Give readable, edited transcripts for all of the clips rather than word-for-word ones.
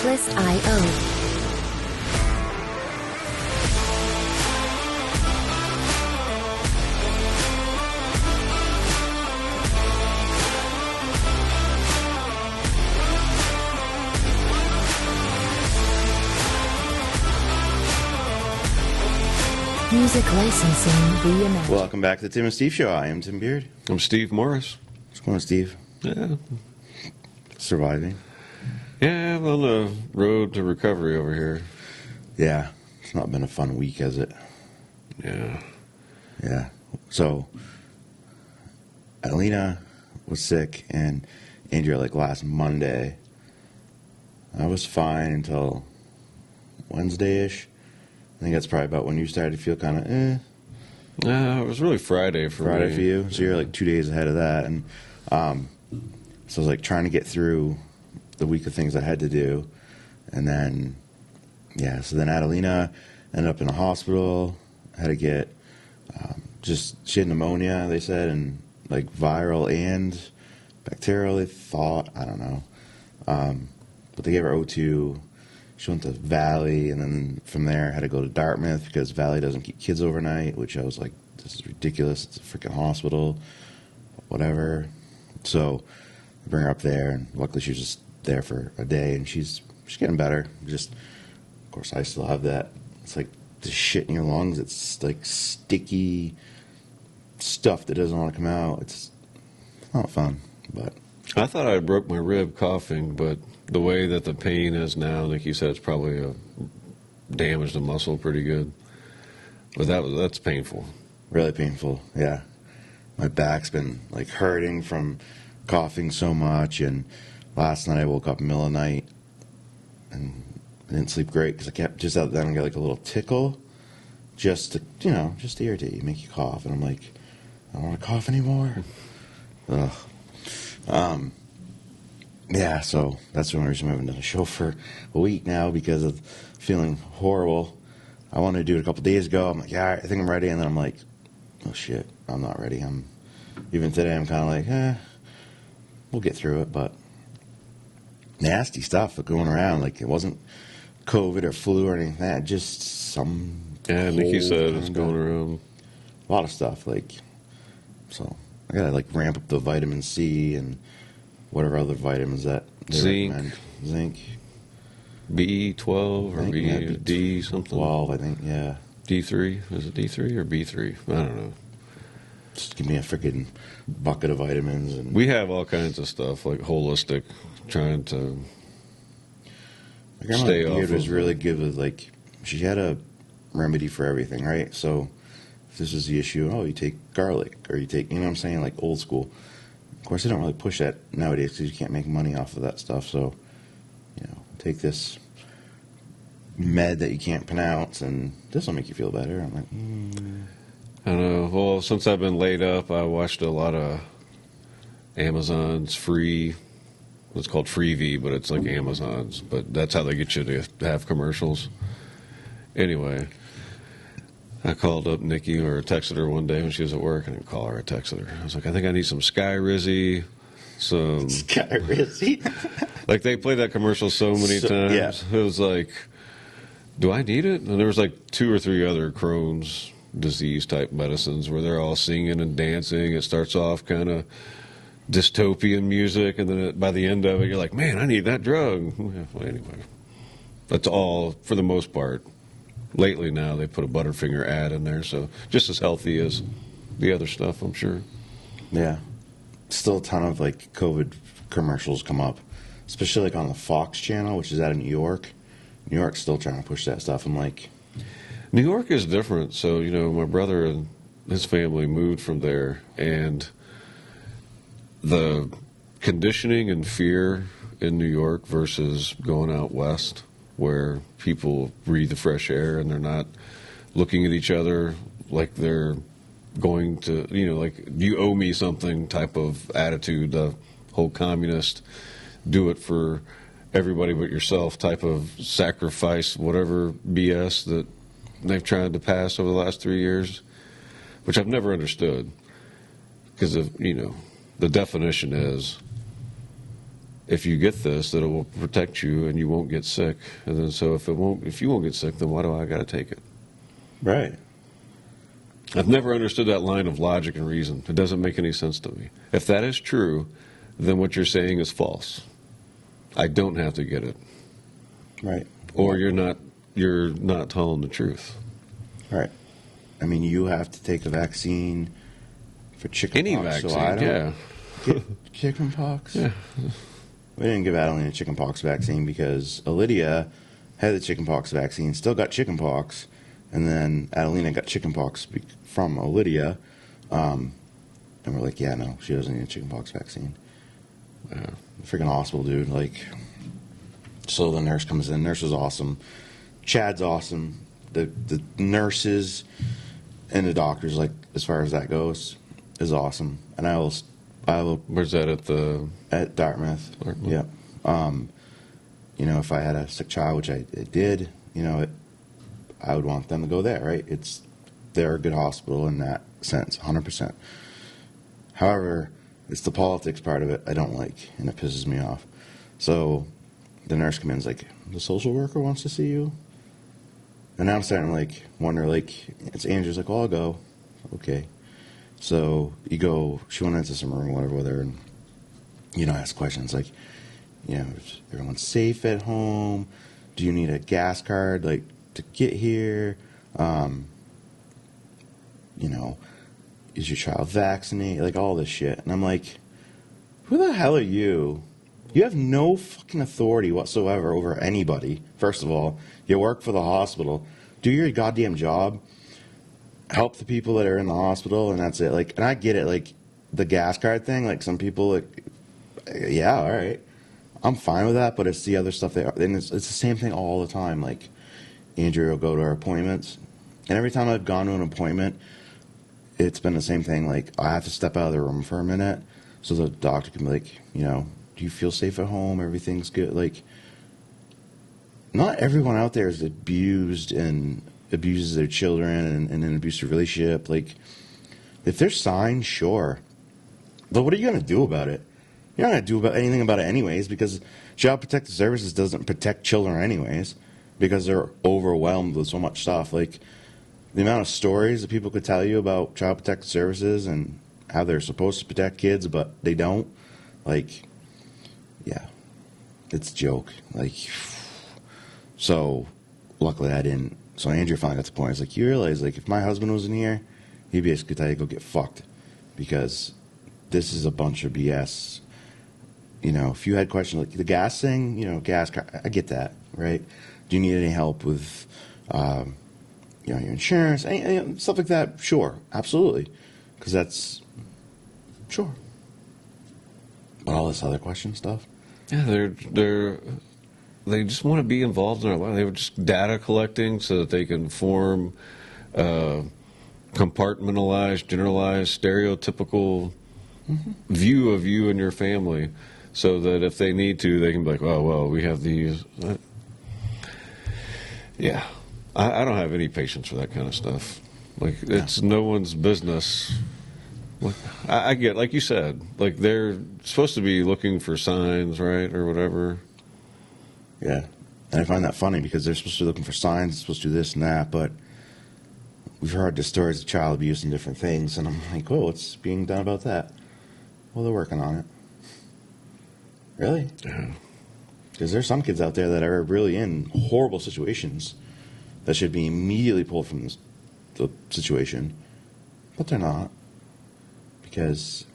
Tracklist.io. Music licensing reimagined. Welcome back to the Tim and Steve Show. I am Tim Beard. I'm Steve Morris. What's going on, Steve? Yeah. Surviving. Yeah, I'm on the road to recovery over here. Yeah. It's not been a fun week, has it? Yeah. Yeah. So, Alina was sick, and Andrea, like last Monday, I was fine until Wednesday-ish. I think that's probably about when you started to feel kind of It was really Friday for me. for you. So you're like 2 days ahead of that. And so I was like trying to get through the week of things I had to do. And then, so then Adelina ended up in a hospital. Had to get she had pneumonia, they said, and like viral and bacterial, they thought. I don't know. But they gave her O2. She went to Valley, and then from there had to go to Dartmouth because Valley doesn't keep kids overnight, which I was like, this is ridiculous. It's a freaking hospital, whatever. So I bring her up there, and luckily she was just there for a day, and she's getting better. Just, of course, I still have that. It's like the shit in your lungs. It's like sticky stuff that doesn't want to come out. It's not fun, but... I thought I broke my rib coughing, but the way that the pain is now, like you said, it's probably damaged the muscle pretty good. But that's painful. Really painful, yeah. My back's been like hurting from coughing so much, and last night I woke up in the middle of the night and I didn't sleep great because I kept just out there and get like a little tickle just to irritate you, make you cough. And I'm like, I don't want to cough anymore. Ugh. So that's the only reason I haven't done a show for a week now, because of feeling horrible. I wanted to do it a couple days ago. I'm like, yeah, I think I'm ready. And then I'm like, oh shit, I'm not ready. Even today I'm kind of like, we'll get through it. But nasty stuff going around. Like, it wasn't COVID or flu or anything like that. Just some... Yeah, Nikki said it's going around. A lot of stuff. So I gotta ramp up the vitamin C and whatever other vitamins that they Zinc. recommend. Zinc. B12 or D something? 12, I think, yeah. D3? Is it D3 or B3? I don't know. Just give me a freaking bucket of vitamins. And We have all kinds of stuff, like holistic, trying to my grandma stay off Beard was of really good with, she had a remedy for everything, right? So if this is the issue, you take garlic, or you take, you know what I'm saying, old school. Of course, they don't really push that nowadays because you can't make money off of that stuff. So, take this med that you can't pronounce, and this will make you feel better. I'm like, I don't know. Well, since I've been laid up, I watched a lot of Amazon's free. It's called Freevee, but it's like Amazon's. But that's how they get you to have commercials. Anyway, I called up Nikki, or texted her one day when she was at work. I didn't call her, I texted her. I was like, I think I need some Sky Rizzy, some... Sky Rizzy? They played that commercial so many times. Yeah. It was like, do I need it? And there was 2 or 3 other Crohn's disease type medicines where they're all singing and dancing. It starts off kind of dystopian music, and then by the end of it, you're like, man, I need that drug. Well, anyway, that's all for the most part. Lately now, they put a Butterfinger ad in there, so just as healthy as the other stuff, I'm sure. Yeah. Still a ton of COVID commercials come up, especially on the Fox channel, which is out of New York. New York's still trying to push that stuff. I'm like, New York is different. So, my brother and his family moved from there, and the conditioning and fear in New York versus going out west, where people breathe the fresh air and they're not looking at each other like they're going to, you owe me something type of attitude, the whole communist, do it for everybody but yourself type of sacrifice, whatever BS that they've tried to pass over the last 3 years, which I've never understood. Because, the definition is if you get this, that it will protect you and you won't get sick. And then so if you won't get sick, then why do I got to take it? Right. I've never understood that line of logic and reason. It doesn't make any sense to me. If that is true, then what you're saying is false. I don't have to get it, Right. or you're not telling the truth. Right. I mean, you have to take a vaccine for chicken Any pox, vaccine, so I don't yeah. get chicken pox. Yeah. We didn't give Adeline a chicken pox vaccine because Lydia had the chicken pox vaccine, still got chicken pox, and then Adelina got chicken pox from Lydia. And we're like, yeah, no, she doesn't need a chicken pox vaccine. Freaking hospital, dude. Like, so the nurse comes in. Nurse is awesome. Chad's awesome. The nurses and the doctors, like, as far as that goes, is awesome. And I will Where's that at Dartmouth. Dartmouth. Yeah. You know, if I had a sick child, which I did, you know, I would want them to go there, right? They're a good hospital in that sense, 100%. However, it's the politics part of it I don't like, and it pisses me off. So the nurse comes in and is like, the social worker wants to see you? And now I'm starting to, like, wonder, like, it's Andrew's like, well, I'll go. Okay. So you go, she went into some room or whatever with her, and, you know, ask questions like, you know, is everyone safe at home? Do you need a gas card, like, to get here? You know, is your child vaccinated? Like, all this shit. And I'm like, who the hell are you? You have no fucking authority whatsoever over anybody. First of all, you work for the hospital. Do your goddamn job. Help the people that are in the hospital, and that's it. Like, and I get it, like, the gas card thing. Like, some people, like, yeah, all right, I'm fine with that. But it's the other stuff that, and it's the same thing all the time. Like, Andrew will go to our appointments, and every time I've gone to an appointment, it's been the same thing. Like, I have to step out of the room for a minute so the doctor can be like, you know, do you feel safe at home? Everything's good. Like, not everyone out there is abused and abuses their children and in an abusive relationship. Like, if there's signs, sure. But what are you going to do about it? You're not going to do anything about it anyways, because Child Protective Services doesn't protect children anyways, because they're overwhelmed with so much stuff. Like, the amount of stories that people could tell you about Child Protective Services and how they're supposed to protect kids, but they don't. Like, yeah, it's a joke. Like, so luckily I didn't. So Andrew finally got to the point. He's like, you realize, like, if my husband was in here, he'd basically tell you to go get fucked, because this is a bunch of BS. You know, if you had questions like the gas thing, you know, gas car, I get that, right? Do you need any help with, you know, your insurance, any stuff like that? Sure, absolutely, because that's sure. But all this other question stuff. Yeah, they just want to be involved in our life. They were just data collecting so that they can form compartmentalized, generalized, stereotypical view of you and your family, so that if they need to, they can be like, oh, well, we have these. Yeah, I don't have any patience for that kind of stuff. Like, it's no one's business. Like, I get, like you said, like, they're supposed to be looking for signs, right, or whatever. Yeah, and I find that funny because they're supposed to be looking for signs, supposed to do this and that, but we've heard the stories of child abuse and different things, and I'm like, oh, what's being done about that? Well, they're working on it. Really? Yeah. Because there's some kids out there that are really in horrible situations that should be immediately pulled from the situation, but they're not, because,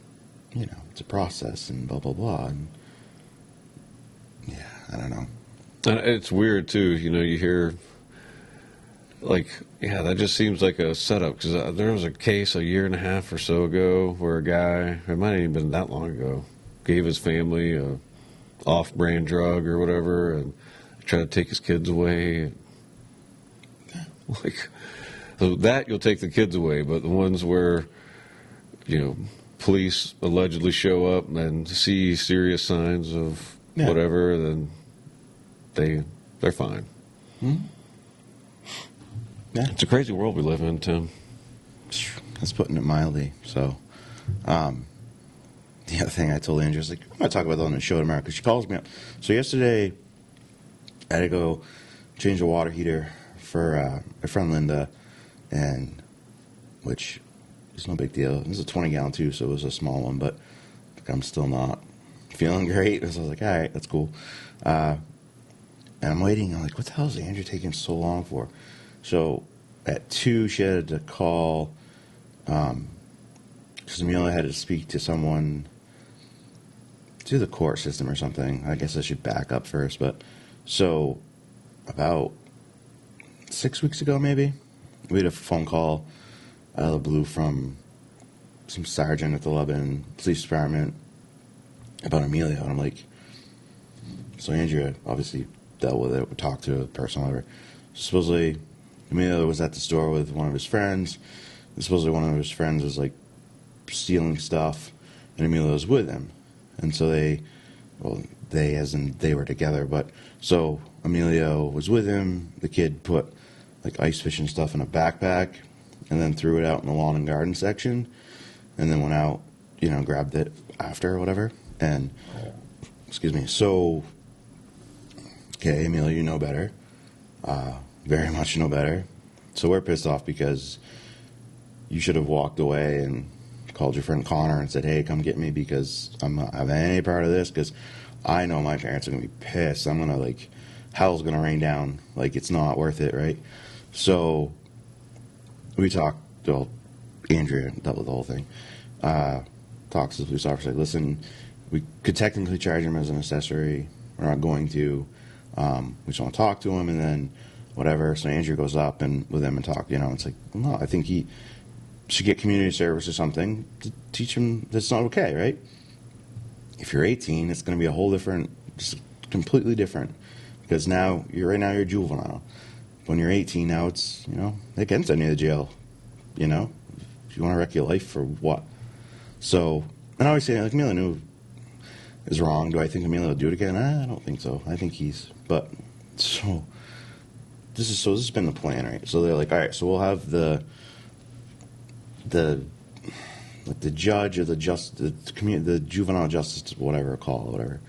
you know, it's a process and blah, blah, blah, and yeah, I don't know. And it's weird, too. You know, you hear, like, yeah, that just seems like a setup. Because there was a case a year and a half or so ago where a guy, it might have even been that long ago, gave his family a off-brand drug or whatever and tried to take his kids away. Like, so that you'll take the kids away, but the ones where, you know, police allegedly show up and see serious signs of whatever, then they're fine. Hmm? Yeah. It's a crazy world we live in, Tim. That's putting it mildly. So, the other thing I told Andrea, I was like, I'm going to talk about that on the show tomorrow because she calls me up. So yesterday, I had to go change a water heater for my friend Linda, and which is no big deal. It was a 20-gallon too, so it was a small one, but I'm still not feeling great. So I was like, all right, that's cool. And I'm waiting. I'm like, what the hell is Andrea taking so long for? So at 2, she had to call because Amelia had to speak to someone through the court system or something. I guess I should back up first. But so about 6 weeks ago, maybe, we had a phone call out of the blue from some sergeant at the Lebanon Police Department about Amelia. And I'm like, so Andrea obviously dealt with it, talked to the person, whatever. Supposedly, Amelia was at the store with one of his friends. And supposedly one of his friends was like stealing stuff, and Amelia was with him. And so they as in they were together, but so Amelia was with him. The kid put like ice fishing stuff in a backpack and then threw it out in the lawn and garden section, and then went out, grabbed it after or whatever. And excuse me. So, okay, Amelia, you know better. Very much know better. So we're pissed off because you should have walked away and called your friend Connor and said, hey, come get me because I'm not having any part of this, because I know my parents are going to be pissed. I'm going to, like, hell's going to rain down. Like, it's not worth it, right? So we talked, well, Andrea dealt with the whole thing. Talks to the police officer, like, listen, we could technically charge him as an accessory. We're not going to. We just want to talk to him, and then whatever. So Andrea goes up and with him and talk. It's like, no, I think he should get community service or something to teach him that's not okay, right? If you're 18, it's going to be a whole different, just completely different, because now you're a juvenile. When you're 18, now it's, they can send you to jail, if you want to wreck your life for what? So, and I always say, like, Amelia is wrong. Do I think Amelia will do it again? I don't think so. I think but so this has been the plan, right? So they're like, all right, so we'll have the judge or the juvenile justice, whatever call, whatever.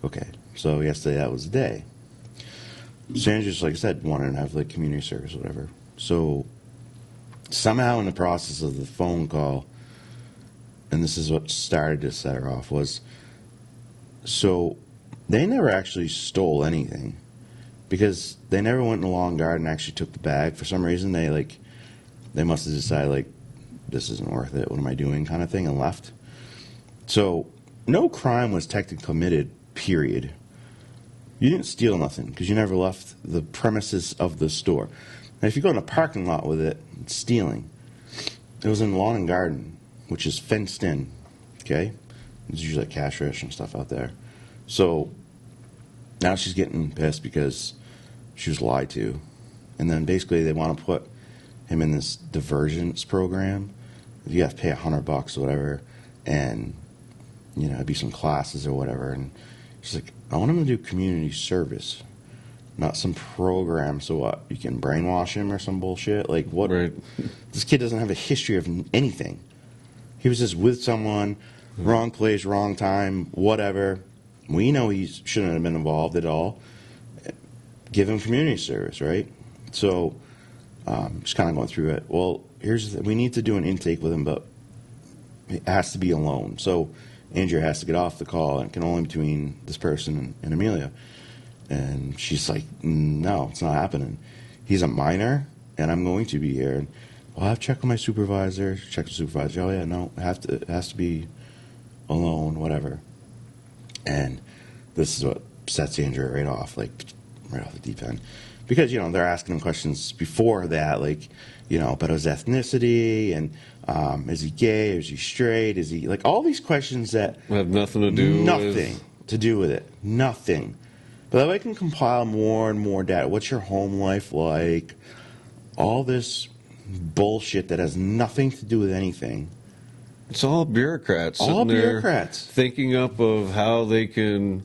Okay, so yesterday that was the day. Sandra, just like I said, wanted to have like community service, whatever. So somehow in the process of the phone call, and this is what started to set her off, was so they never actually stole anything, because they never went in the lawn garden and actually took the bag. For some reason, they must have decided, like, this isn't worth it, what am I doing, kind of thing, and left. So no crime was technically committed, period. You didn't steal nothing because you never left the premises of the store. Now, if you go in a parking lot with it, it's stealing. It was in lawn and garden, which is fenced in, okay? There's usually like cash register and stuff out there. So now she's getting pissed because she was lied to. And then basically they want to put him in this divergence program. You have to pay $100 or whatever, and it'd be some classes or whatever. And she's like, I want him to do community service, not some program. So what? You can brainwash him or some bullshit? Like, what? Right. This kid doesn't have a history of anything. He was just with someone, wrong place, wrong time, whatever. We know he shouldn't have been involved at all. Give him community service, right? So just kind of going through it. Well, we need to do an intake with him, but it has to be alone. So Andrea has to get off the call, and it can only be between this person and Amelia. And she's like, no, it's not happening. He's a minor, and I'm going to be here. And I'll have to check with my supervisor. Check with the supervisor. Oh, yeah, no, it has to be alone, whatever. And this is what sets Andrea right off the deep end. Because, they're asking him questions before that, like, about his ethnicity, and is he gay, is he straight, is he, like, all these questions that have nothing to do with it. Nothing. But if I can compile more and more data, what's your home life like? All this bullshit that has nothing to do with anything. It's all bureaucrats. All sitting there bureaucrats. Thinking up of how they can,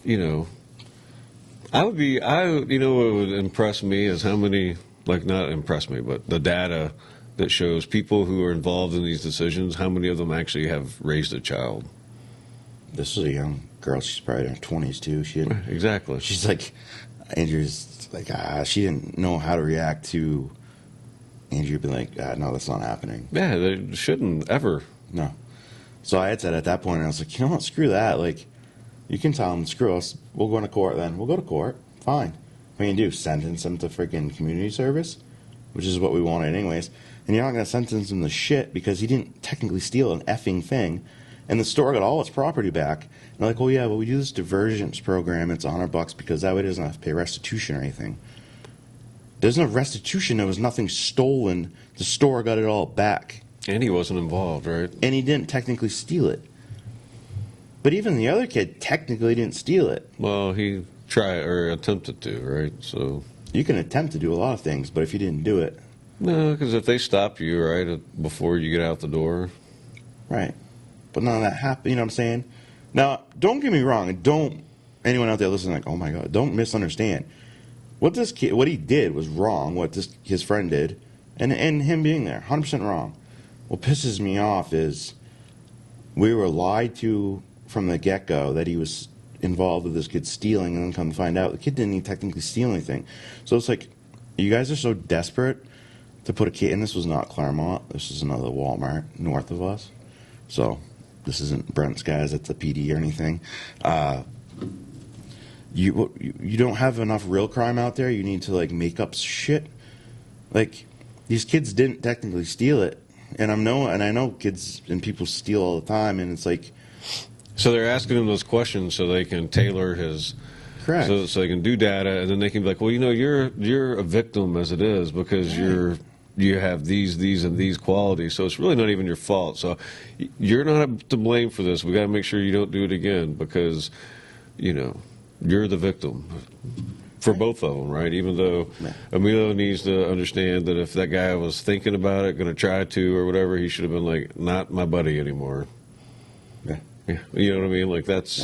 what would impress me is how many, like, not impress me, but the data that shows people who are involved in these decisions, how many of them actually have raised a child. This is a young girl. She's probably in her 20s too. She didn't, Exactly. she's like, Andrew's like, she didn't know how to react to Andrew being like, no, that's not happening. Yeah, they shouldn't ever. No. So I had said at that point, I was like, you know what, screw that. Like, you can tell them, screw us. We'll go to court then. We'll go to court. Fine. What are you going to do? Sentence him to freaking community service? Which is what we wanted anyways. And you're not going to sentence him to shit because he didn't technically steal an effing thing. And the store got all its property back. And they're like, oh yeah, well we do this divergence program. It's $100 because that way he doesn't have to pay restitution or anything. There's no restitution. There was nothing stolen. The store got it all back. And he wasn't involved, right? And he didn't technically steal it. But even the other kid technically didn't steal it. Well, he tried or attempted to, right? So You can attempt to do a lot of things, but if you didn't do it, no, because if they stop you right before you get out the door, right. But none of that happened. You know what I'm saying? Now, don't get me wrong. And don't anyone out there listening like, oh my God, don't misunderstand. What this kid, what he did was wrong. What his friend did, and him being there, 100% wrong. What pisses me off is we were lied to from the get-go that he was involved with this kid stealing, and then come to find out the kid didn't even technically steal anything. So it's like, you guys are so desperate to put a kid, and this was not Claremont, this is another Walmart north of us. So this isn't Brent's guys at the PD or anything. You don't have enough real crime out there. You need to like make up shit. Like these kids didn't technically steal it, and I know kids and people steal all the time, and it's like. so they're asking him those questions so they can tailor his. Correct. So they can do data, and then they can be like, well, you're a victim as it is because you have these and these qualities, so it's really not even your fault. So you're not to blame for this. We got to make sure you don't do it again because, you're the victim for both of them, right? Even though Emilio needs to understand that if that guy was thinking about it, going to try to or whatever, he should have been like, not my buddy anymore. Yeah. Yeah, you know what I mean? Like that's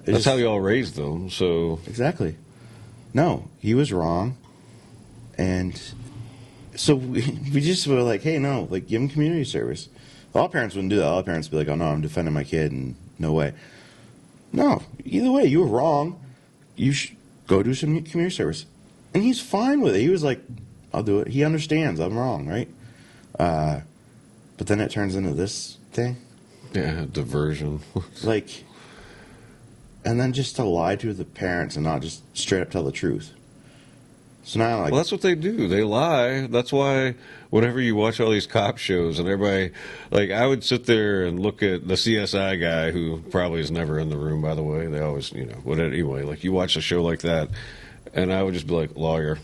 It's how y'all raised them. So exactly. No, he was wrong, and so we just were like, hey, no, like give him community service. All parents wouldn't do that. All parents would be like, oh no, I'm defending my kid, and no way. No, either way, you were wrong. You should go do some community service, and he's fine with it. He was like, I'll do it. He understands I'm wrong, right? But then it turns into this thing. yeah, diversion. Like, and then just to lie to the parents and not just straight up tell the truth. So now, like, Well, that's what they do. They lie. That's why whenever you watch all these cop shows and everybody, like, I would sit there and look at the CSI guy who probably is never in the room, by the way. They always, anyway, like, you watch a show like that, and I would just be like, lawyer.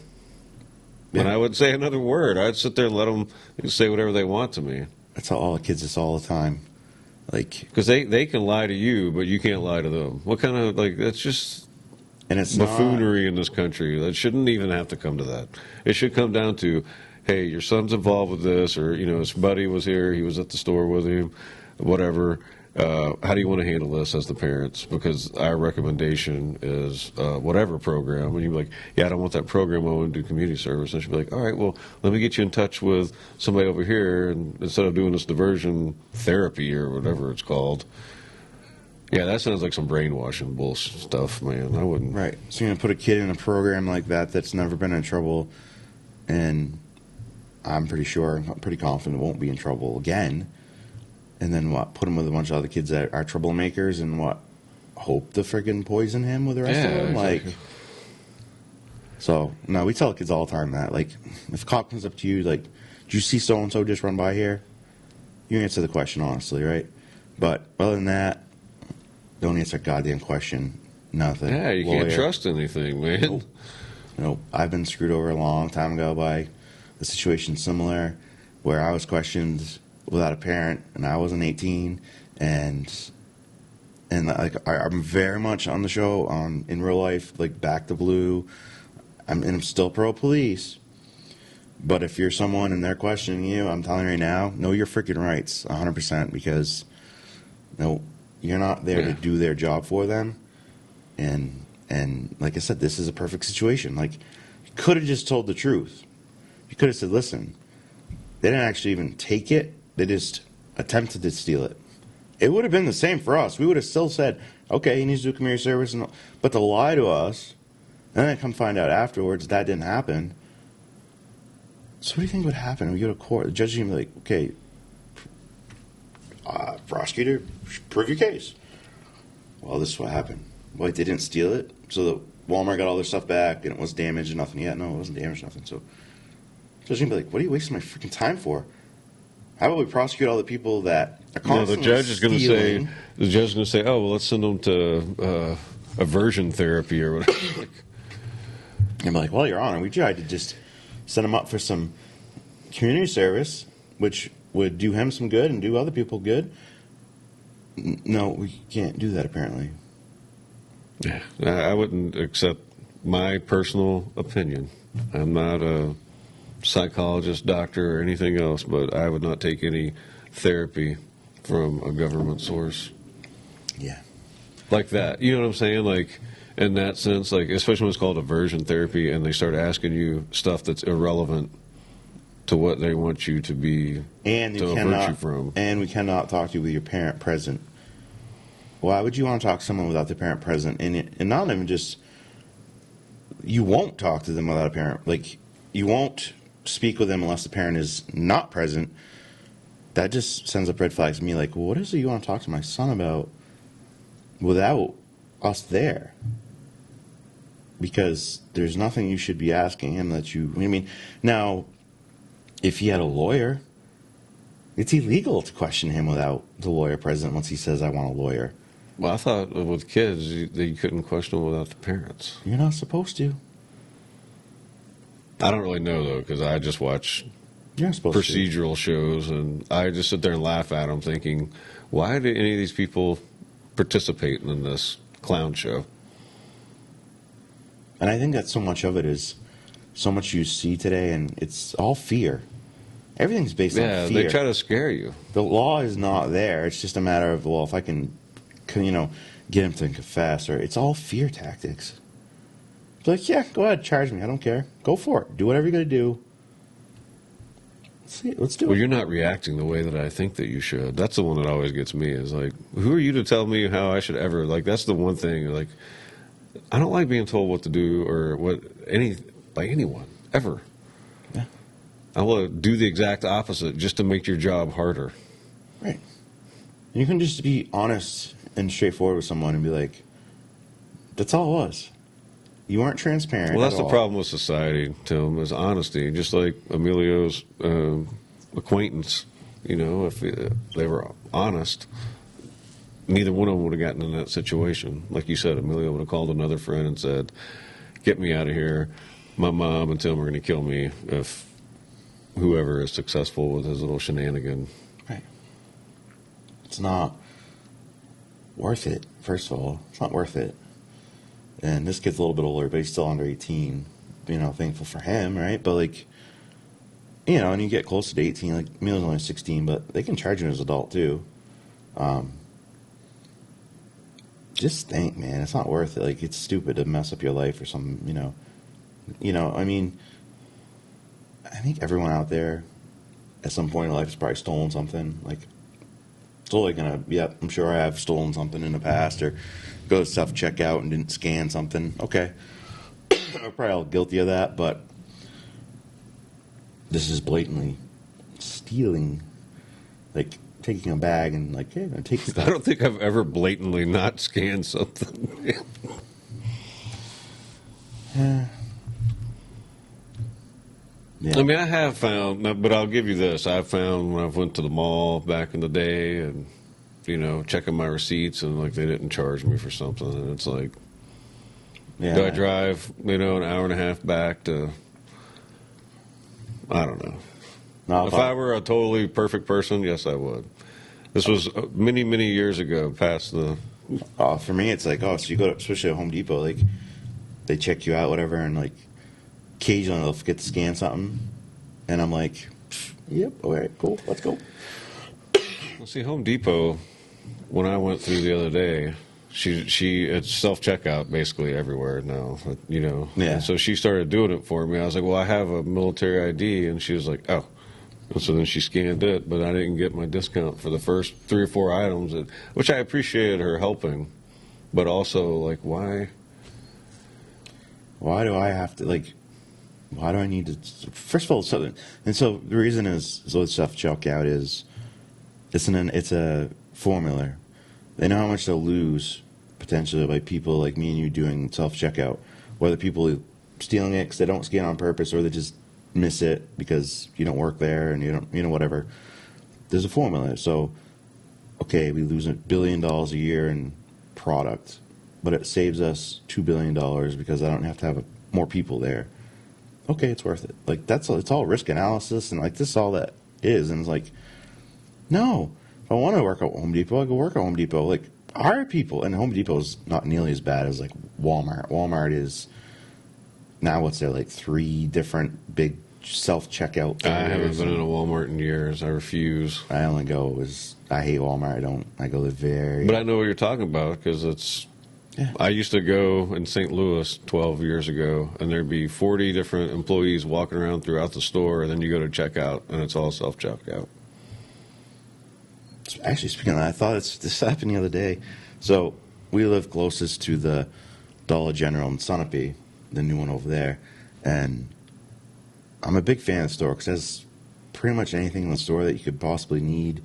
Yeah. And I wouldn't say another word. I'd sit there and let them say whatever they want to me. that's how all the kids, it's all the time. Like, Because they can lie to you, but you can't lie to them. What kind of, like, that's just and it's buffoonery in this country. That shouldn't even have to come to that. It should come down to, hey, your son's involved with this, or his buddy was here, he was at the store with him, whatever. How do you want to handle this as the parents? Because our recommendation is whatever program. And you'd be like, yeah, I don't want that program. I want to do community service. And she'd be like, all right, well, let me get you in touch with somebody over here, and instead of doing this diversion therapy or whatever it's called. Yeah, that sounds like some brainwashing bullshit stuff, man. I wouldn't. Right. So you're going to put a kid in a program like that that's never been in trouble, and I'm pretty confident won't be in trouble again. And then what? Put him with a bunch of other kids that are troublemakers, and what? Hope to friggin' poison him with the rest of them? Exactly. Like, so, no, we tell kids all the time that. Like, if a cop comes up to you, like, did you see so-and-so just run by here? You answer the question honestly, right? But other than that, don't answer a goddamn question. Nothing. Yeah, you can't trust anything, man. Nope. I've been screwed over a long time ago by a situation similar where I was questioned without a parent, and I wasn't 18, and like I'm very much on the show in real life, like back to blue. I'm still pro police, but if you're someone and they're questioning you, I'm telling you right now, know your freaking rights, 100%, because you're not there to do their job for them, and like I said, this is a perfect situation. Like, you could have just told the truth. You could have said, listen, They didn't actually even take it. They just attempted to steal it. It would have been the same for us. We would have still said, okay, he needs to do community service. But to lie to us, and then come find out afterwards that didn't happen. So what do you think would happen? We go to court. The judge is going to be like, okay, prosecutor, prove your case. Well, this is what happened. Well, they didn't steal it. So the Walmart got all their stuff back, and it was damaged and nothing yet. No, it wasn't damaged, nothing. So the judge is going to be like, what are you wasting my freaking time for? How about we prosecute all the people that are constantly the judge is going to stealing? say, oh, well, let's send them to aversion therapy or whatever. And be like, well, Your Honor, we tried to just set him up for some community service, which would do him some good and do other people good. No, we can't do that, apparently. Yeah, I wouldn't accept my personal opinion. I'm not a psychologist, doctor, or anything else, but I would not take any therapy from a government source Yeah. like that. You know what I'm saying? Like, in that sense, like, especially when it's called aversion therapy and they start asking you stuff that's irrelevant to what they want you to be, And to avert you from. And we cannot talk to you with your parent present. Why would you want to talk to someone without their parent present? And not even just, you won't talk to them without a parent. Like, you won't speak with them unless the parent is not present. That just sends up red flags to me. Like, well, what is it you want to talk to my son about without us there? Because there's nothing you should be asking him that you, I mean, now, if he had a lawyer, it's illegal to question him without the lawyer present once he says, I want a lawyer. Well, I thought with kids, you couldn't question them without the parents. You're not supposed to. I don't really know, though, because I just watch You're not supposed to. procedural shows, and I just sit there and laugh at them, thinking, why do any of these people participate in this clown show? And I think that so much of it is so much you see today, and it's all fear. Everything's based on Yeah, fear. they try to scare you. The law is not there. It's just a matter of, well, if I can get him to confess, or it's all fear tactics. It's like, yeah, go ahead, charge me. I don't care. Go for it. Do whatever you're going to do. Let's do Well, it. you're not reacting the way that I think that you should. That's the one that always gets me, is like, who are you to tell me how I should ever, like, that's the one thing, like, I don't like being told what to do or by anyone, ever. Yeah. I will do the exact opposite just to make your job harder. Right. And you can just be honest and straightforward with someone and be like, that's all it was. You weren't transparent. Well, that's at the all. problem with society, Tim, is honesty. Just like Emilio's acquaintance, if they were honest, neither one of them would have gotten in that situation. Like you said, Emilio would have called another friend and said, get me out of here. My mom and Tim are going to kill me if whoever is successful with his little shenanigan. Right. It's not worth it, first of all. It's not worth it. And this kid's a little bit older, but he's still under 18. Thankful for him, right? But, like, and you get closer to 18, like, Emilio's only 16, but they can charge you as an adult, too. Just think, man, it's not worth it. Like, it's stupid to mess up your life or something, I mean, I think everyone out there at some point in life has probably stolen something. Like, totally I'm sure I have stolen something in the past, or go to self-checkout and didn't scan something. Okay. I'm probably all guilty of that, but this is blatantly stealing, like taking a bag and like, hey, I'm gonna take I stuff. don't think I've ever blatantly not scanned something. Yeah. I mean, I have found, but I'll give you this. I've found when I've went to the mall back in the day and, checking my receipts and, like, they didn't charge me for something. And it's like, Yeah. do I drive, an hour and a half back to, I don't know. No, If I were a totally perfect person, yes, I would. This was many, many years ago, past the, for me, it's like, so you go to, especially at Home Depot, like, they check you out, whatever, and like, occasionally they'll forget to scan something, and I'm like, yep, all right, cool, let's go. well, see, Home Depot, when I went through the other day, it's self-checkout basically everywhere now, Yeah. And so she started doing it for me. I was like, well, I have a military ID, and she was like, oh, And so then she scanned it, but I didn't get my discount for the first 3 or 4 items, which I appreciated her helping, but also like why? Why do I have to like? Why do I need to? First of all, so the reason is so self checkout is it's a formula. They know how much they'll lose potentially by people like me and you doing self checkout, whether people stealing it because they don't scan on purpose or they just miss it because you don't work there and you don't, whatever. There's a formula. So, okay, we lose $1 billion a year in product, but it saves us $2 billion because I don't have to have more people there. Okay, it's worth it. Like it's all risk analysis and like this is all that is. And it's like, no, if I want to work at Home Depot, I go work at Home Depot. Like hire people, and Home Depot is not nearly as bad as like Walmart. Walmart is now what's there like 3 different big self checkout. I haven't been in a Walmart in years. I refuse. I only go I hate Walmart. I go the very. But I know what you're talking about because it's. Yeah. I used to go in St. Louis 12 years ago, and there'd be 40 different employees walking around throughout the store, and then you go to checkout, and it's all self checkout. Actually, speaking of that, I thought this happened the other day. So we live closest to the Dollar General in Sunapee, the new one over there, and I'm a big fan of the store because it has pretty much anything in the store that you could possibly need.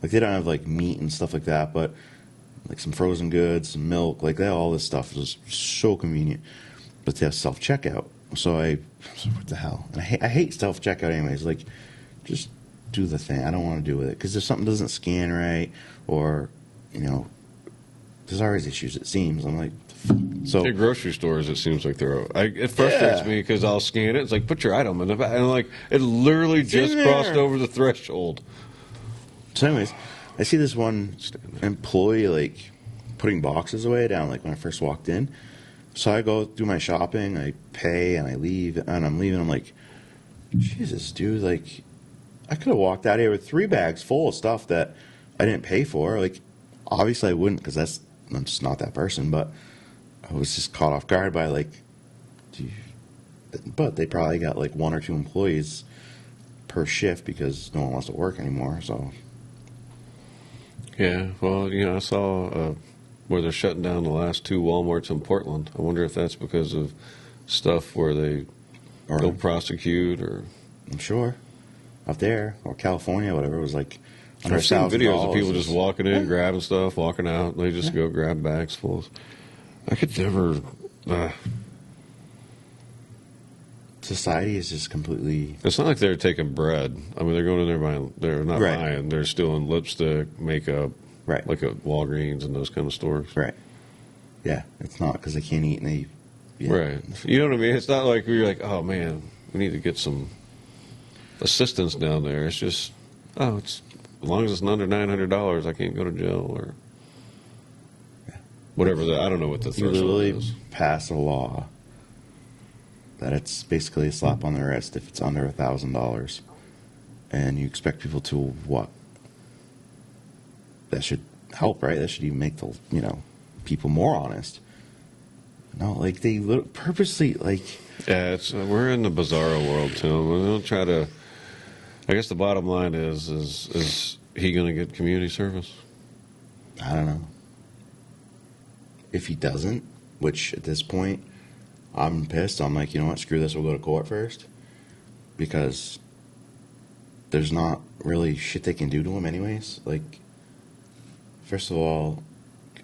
Like they don't have like meat and stuff like that, but like some frozen goods, some milk, like that. All this stuff is so convenient. But they have self checkout, so what the hell? And I hate self checkout anyways. Like just do the thing. I don't want to do with it because if something doesn't scan right, or there's always issues. It seems. I'm like, so at grocery stores, it seems like it frustrates me because I'll scan it. It's like put your item in the bag, and like it literally just crossed over the threshold. So, anyways, I see this one employee like putting boxes away down like when I first walked in. So I go do my shopping, I pay, and I leave, and I'm leaving. I'm like, Jesus, dude, like I could have walked out here with 3 bags full of stuff that I didn't pay for. Like, obviously I wouldn't because I'm just not that person. But I was just caught off guard by like, but they probably got like 1 or 2 employees per shift because no one wants to work anymore. So. Yeah, well, I saw where they're shutting down the last 2 Walmarts in Portland. I wonder if that's because of stuff where they don't prosecute or. I'm sure. Up there, or California, whatever, it was like. I've seen videos of people just walking in, grabbing stuff, walking out. They just go grab bags full. I could never. Society is just completely. It's not like they're taking bread. I mean, they're going in there buying. They're not buying. They're stealing lipstick, makeup, like at Walgreens and those kind of stores. Right. Yeah, it's not because they can't eat and they. Yeah. Right. You know what I mean? It's not like we're like, oh man, we need to get some assistance down there. It's just, it's as long as it's under $900, I can't go to jail or whatever. I don't know what the threshold is. Pass a law that it's basically a slap on the wrist if it's under $1,000, and you expect people to what? That should help, right? That should even make the people more honest. No, like they purposely like. Yeah, we're in the bizarro world, Tim. We don't try to. I guess the bottom line is he going to get community service? I don't know. If he doesn't, which at this point, I'm pissed. I'm like, you know what? Screw this. We'll go to court first. Because there's not really shit they can do to him anyways. Like, first of all,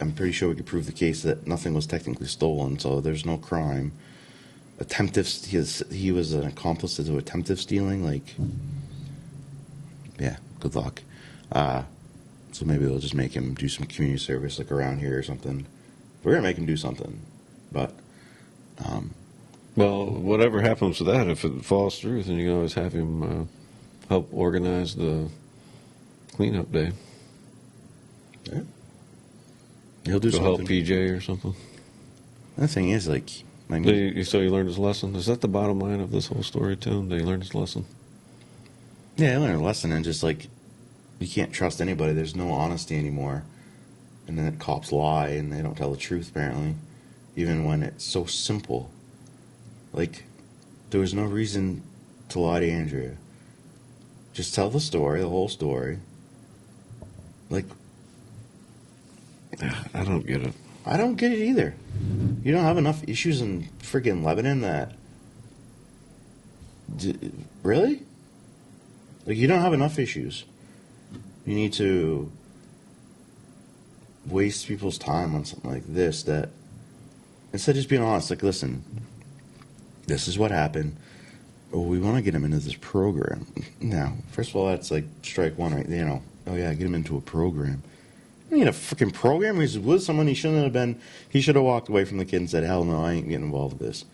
I'm pretty sure we could prove the case that nothing was technically stolen, so there's no crime. He was an accomplice to attempted stealing. Like, yeah, good luck. So maybe they'll just make him do some community service, like around here or something. We're gonna make him do something, but. Well, whatever happens to that, if it falls through, then you can always have him help organize the cleanup day. Yeah. He'll do something. Help PJ or something. The thing is, like, so he learned his lesson. Is that the bottom line of this whole story, Tim? Did he learn his lesson? Yeah, he learned a lesson, and just like, you can't trust anybody. There's no honesty anymore, and then cops lie and they don't tell the truth apparently, even when it's so simple. Like, there was no reason to lie to Andrea. Just tell the story, the whole story. Like, I don't get it. I don't get it either. You don't have enough issues in freaking Lebanon that. Really? Like, you don't have enough issues. You need to waste people's time on something like this that. Instead of just being honest, like, listen, this is what happened. Oh, we want to get him into this program. Now, first of all, that's like strike one, right? You know, oh yeah, get him into a program. I mean, a freaking program? He's with someone he shouldn't have been. He should have walked away from the kid and said, hell no, I ain't getting involved with this.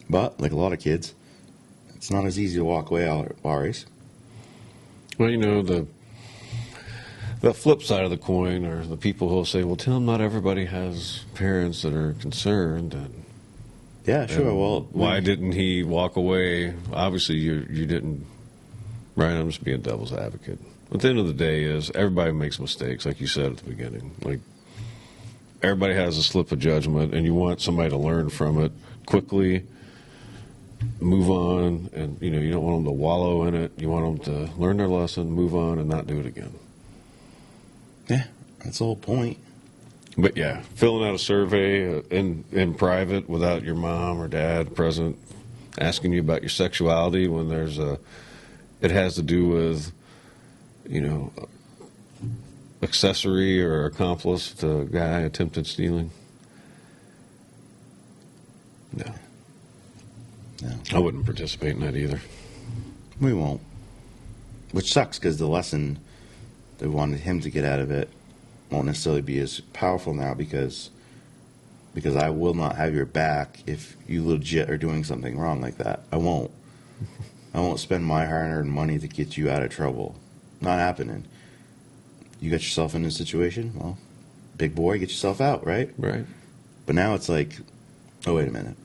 But, like a lot of kids, it's not as easy to walk away at bars. Well, you know, the flip side of the coin are the people who'll say, well, Tim, not everybody has parents that are concerned. And, Yeah, sure. and Well, why didn't he walk away? Obviously, you didn't. Right? I'm just being devil's advocate. At the end of the day is everybody makes mistakes, like you said at the beginning. Like, everybody has a slip of judgment, and you want somebody to learn from it quickly, move on, and, you know, you don't want them to wallow in it. You want them to learn their lesson, move on, and not do it again. Yeah, that's the whole point. But yeah, filling out a survey in private without your mom or dad present, asking you about your sexuality when it has to do with, you know, accessory or accomplice to a guy attempted stealing. No, No, I wouldn't participate in that either. we won't. Which sucks because the lesson they wanted him to get out of it won't necessarily be as powerful now because I will not have your back if you legit are doing something wrong like that. I won't. I won't spend my hard-earned money to get you out of trouble. Not happening. You got yourself in this situation, well, big boy, get yourself out, right? Right. But now it's like, oh, wait a minute.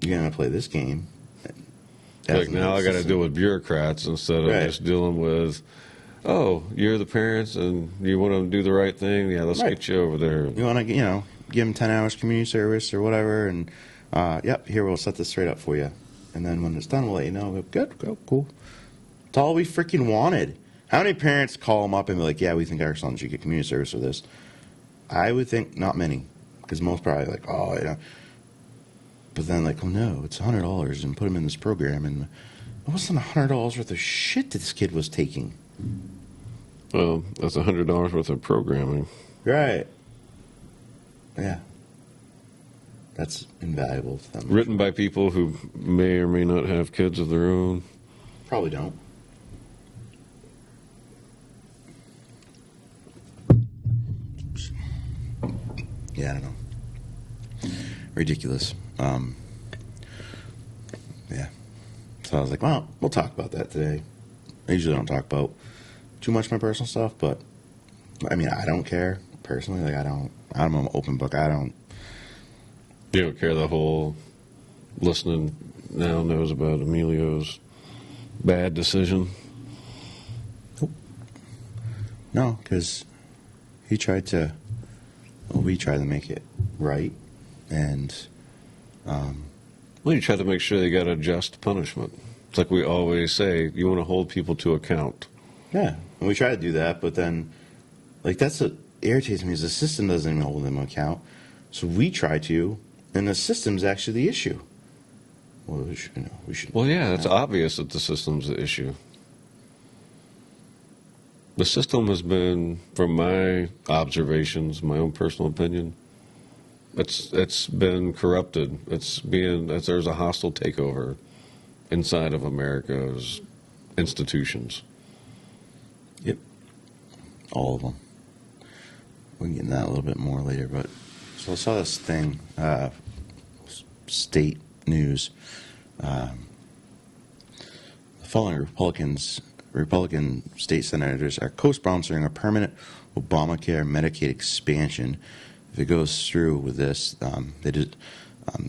You're going to play this game. Like now I got to deal with bureaucrats instead of Right. just dealing with, oh, you're the parents and you want to do the right thing. Yeah, let's Right. get you over there. You want to, give them 10 hours community service or whatever, and, yep, here, we'll set this straight up for you. And then when it's done, we'll let you know. We'll go, good, go, cool. It's all we freaking wanted. How many parents call them up and be like, yeah, we think our son should get community service for this? I would think not many, because most probably like, oh, yeah. But then like, oh no, it's $100 and put him in this program, and it wasn't $100 worth of shit that this kid was taking. Well, that's $100 worth of programming. Right. Yeah. That's invaluable to them. Written by people who may or may not have kids of their own. Probably don't. Yeah, I don't know. Ridiculous. Yeah. So I was like, well, we'll talk about that today. I usually don't talk about too much of my personal stuff, but I mean, I don't care personally. Like, I'm an open book. I don't. You don't care the whole listening now knows about Emilio's bad decision. No, because we tried to make it right, and Well, you try to make sure they got a just punishment. It's like we always say, you want to hold people to account. yeah, and we try to do that. But then, like, that's what irritates me is the system doesn't even hold them account. So we try to, and the system's actually the issue. Well, we should. Well, yeah, it's obvious that the system's the issue. The system has been, from my observations, my own personal opinion, it's been corrupted. There's a hostile takeover inside of America's institutions. Yep, all of them. We can get into that a little bit more later, but so I saw this thing, state news. The following Republican state senators are co-sponsoring a permanent Obamacare Medicaid expansion. If it goes through with this, they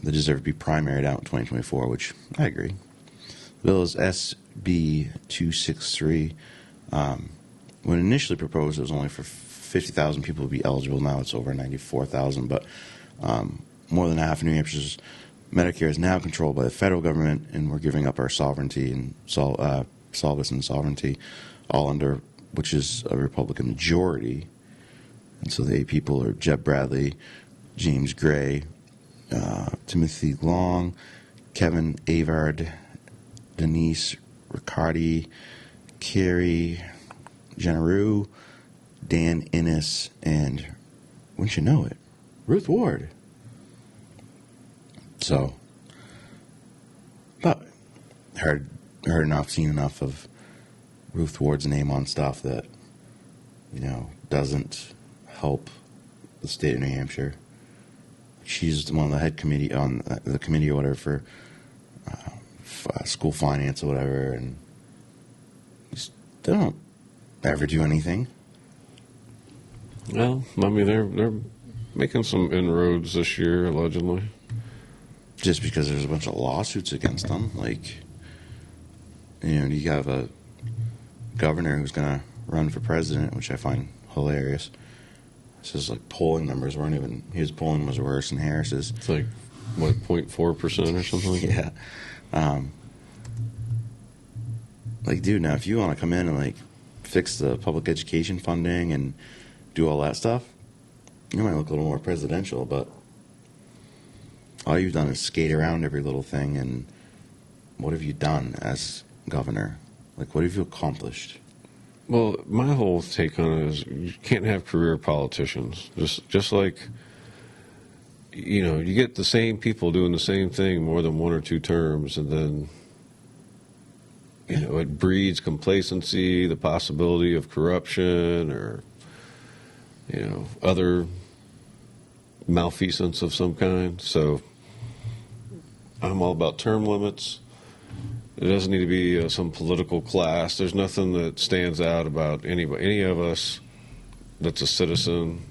deserve to be primaried out in 2024, which I agree. The bill is SB 263. When initially proposed, it was only for 50,000 people to be eligible. Now it's over 94,000, but more than half of New Hampshire's Medicare is now controlled by the federal government, and we're giving up our sovereignty and solvency and sovereignty, all under, which is a Republican majority. And so the 8 people are Jeb Bradley, James Gray, Timothy Long, Kevin Avard, Denise Riccardi, Carrie Generou, Dan Innes, and, wouldn't you know it, Ruth Ward. So, but heard enough, seen enough of Ruth Ward's name on stuff that, doesn't help the state of New Hampshire. She's one of the head committee on the committee or whatever for school finance or whatever, and they don't ever do anything. Well, I mean, they're making some inroads this year, allegedly. Just because there's a bunch of lawsuits against them, like, you have a governor who's going to run for president, which I find hilarious. Says like polling numbers weren't even, his polling was worse than Harris's. It's like, what, 0.4% or something like that? Yeah. Like, dude, now if you want to come in and like fix the public education funding and do all that stuff, you might look a little more presidential, but all you've done is skate around every little thing. And what have you done as governor? Like, what have you accomplished? Well, my whole take on it is you can't have career politicians. Just like, you get the same people doing the same thing more than 1 or 2 terms, and then, it breeds complacency, the possibility of corruption, or, other malfeasance of some kind. So I'm all about term limits. It doesn't need to be some political class. There's nothing that stands out about any of us that's a citizen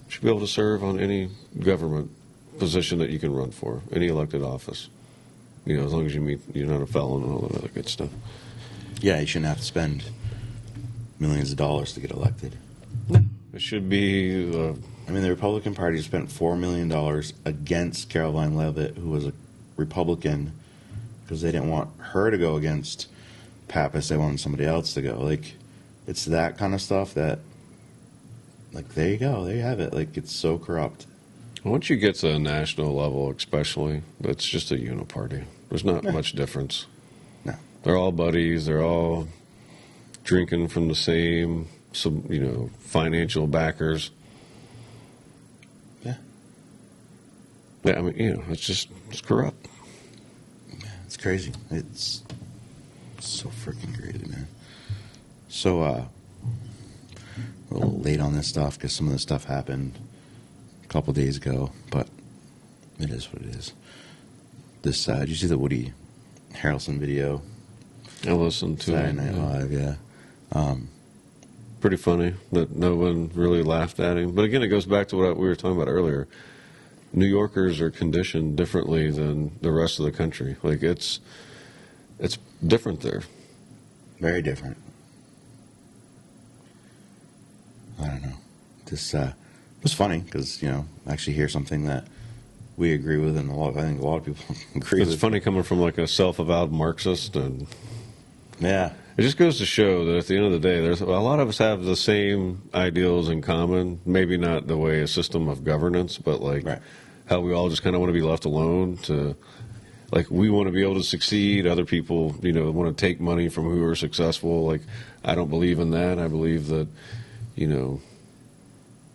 should be able to serve on any government position that you can run for, any elected office. As long as you're not a felon and all that other good stuff. Yeah, you shouldn't have to spend millions of dollars to get elected. No. It should be... I mean, the Republican Party spent $4 million against Caroline Leavitt, who was a Republican, because they didn't want her to go against Pappas. They wanted somebody else to go. Like, it's that kind of stuff that, like, there you go. There you have it. Like, it's so corrupt. Once you get to a national level, especially, it's just a uniparty. There's not much difference. No. They're all buddies. They're all drinking from the same, financial backers. Yeah. Yeah, I mean, it's corrupt. It's crazy. It's so freaking crazy, man. So, a little late on this stuff because some of this stuff happened a couple days ago, but it is what it is. Did you see the Woody Harrelson video? I listened to Saturday it. Night Live, yeah. Pretty funny that no one really laughed at him. But again, it goes back to what we were talking about earlier. New Yorkers are conditioned differently than the rest of the country. Like, it's different there. Very different. I don't know. This was funny because, I actually hear something that we agree with, and I think a lot of people agree with. It's funny coming from like a self-avowed Marxist, and yeah, it just goes to show that at the end of the day, there's a lot of us have the same ideals in common. Maybe not the way a system of governance, but like right. How we all just kind of want to be left alone. Like, we want to be able to succeed. Other people, want to take money from who are successful. Like, I don't believe in that. I believe that,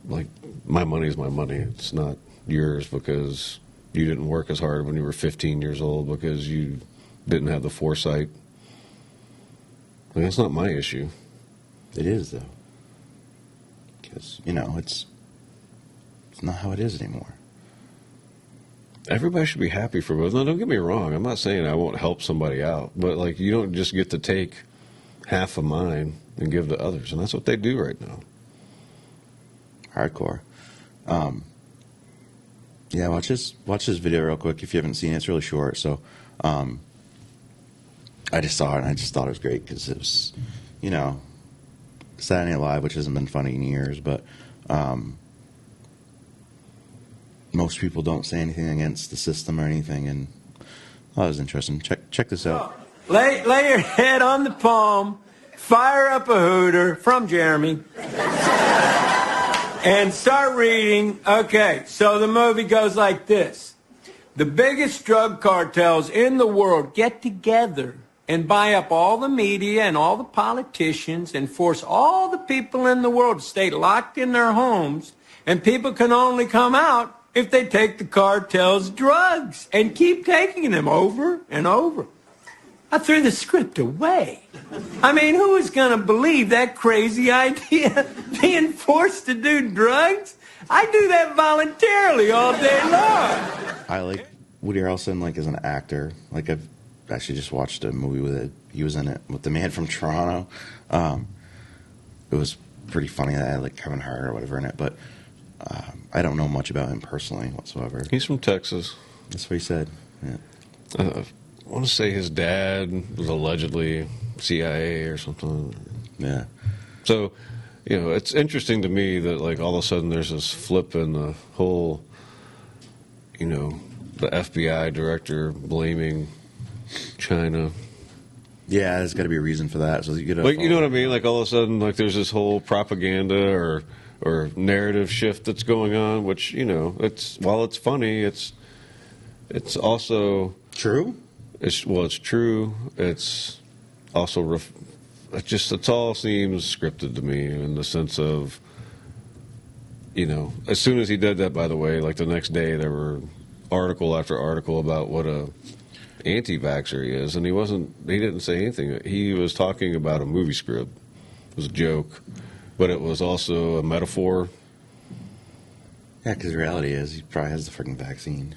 like, my money is my money. It's not yours because you didn't work as hard when you were 15 years old, because you didn't have the foresight. Like, that's not my issue. It is, though. Because, it's not how it is anymore. Everybody should be happy for both. Now, don't get me wrong. I'm not saying I won't help somebody out, but like, you don't just get to take half of mine and give to others, and that's what they do right now. Hardcore. Yeah, watch this video real quick if you haven't seen it. It's really short. So, I just saw it and I just thought it was great because it was, Saturday Night Live, which hasn't been funny in years, but most people don't say anything against the system or anything, and that was interesting. Check this out. Lay your head on the palm, fire up a hooter from Jeremy, and start reading. Okay, so the movie goes like this. The biggest drug cartels in the world get together and buy up all the media and all the politicians and force all the people in the world to stay locked in their homes, and people can only come out if they take the cartel's drugs and keep taking them over and over. I threw the script away. I mean, who is going to believe that crazy idea? Being forced to do drugs? I do that voluntarily all day long. I like Woody Harrelson, like, as an actor. Like, I've actually just watched a movie with it. He was in it with the man from Toronto. It was pretty funny that I had, like, Kevin Hart or whatever in it, but I don't know much about him personally whatsoever. He's from Texas. That's what he said. Yeah. I want to say his dad was allegedly CIA or something. Yeah. So, you know, it's interesting to me that, like, all of a sudden there's this flip in the whole, you know, the FBI director blaming China. Yeah, there's got to be a reason for that. So you get Like, you know what I mean? Like, all of a sudden, like, there's this whole propaganda or narrative shift that's going on, which, you know, it's, while it's funny, it's also true. It's true. It's also it all seems scripted to me in the sense of, you know, as soon as he did that, by the way, like the next day there were article after article about what a anti-vaxxer he is, and he didn't say anything. He was talking about a movie script. It was a joke, but it was also a metaphor. Yeah, because the reality is he probably has the freaking vaccine,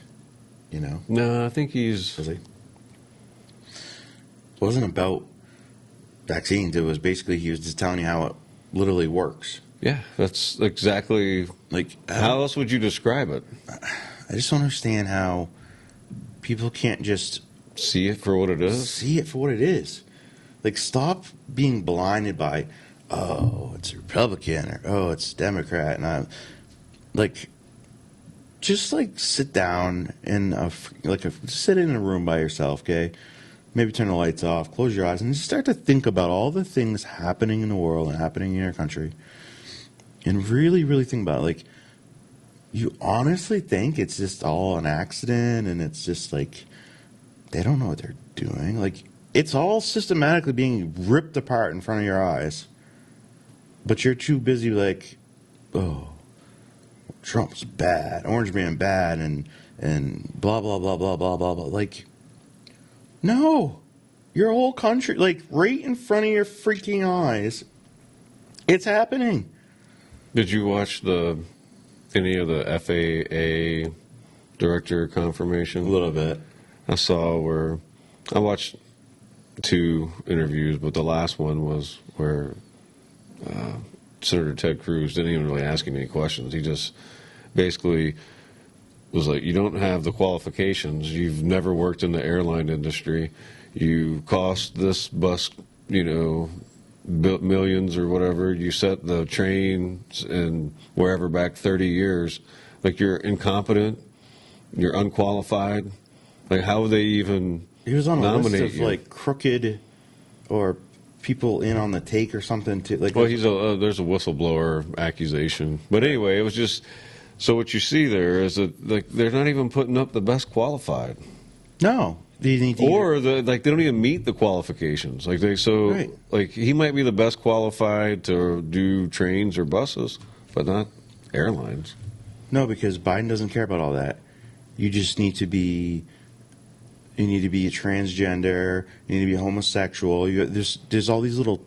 you know? No, I think he's... Does he? It wasn't about vaccines. It was basically he was just telling you how it literally works. Yeah, that's exactly... Like, how else would you describe it? I just don't understand how people can't just... See it for what it is? See it for what it is. Like, stop being blinded by, oh, it's Republican, or oh, it's Democrat, and like, just like sit down in sit in a room by yourself, okay? Maybe turn the lights off, close your eyes, and just start to think about all the things happening in the world and happening in your country, and really, really think about it. Like, you honestly think it's just all an accident, and it's just like they don't know what they're doing. Like, it's all systematically being ripped apart in front of your eyes, but you're too busy like, oh, Trump's bad, Orange Man bad, and blah blah blah blah blah blah blah. Like, no, your whole country, like, right in front of your freaking eyes, it's happening. Did you watch any of the FAA director confirmation? A little bit. I watched 2 interviews, but the last one was where Senator Ted Cruz didn't even really ask him any questions. He just basically was like, you don't have the qualifications. You've never worked in the airline industry. You cost this bus, you know, millions or whatever. You set the trains and wherever back 30 years. Like, you're incompetent. You're unqualified. Like, how would they even He was on a list nominate of you? like crooked or people in on the take or something. To like, Well, there's a whistleblower accusation. But anyway, it was just, so what you see there is that, like, they're not even putting up the best qualified. no, they need to Or they don't even meet the qualifications. Like, Right. like, he might be the best qualified to do trains or buses, but not airlines. no, because Biden doesn't care about all that. You just need to be. You need to be a transgender. You need to be homosexual. There's all these little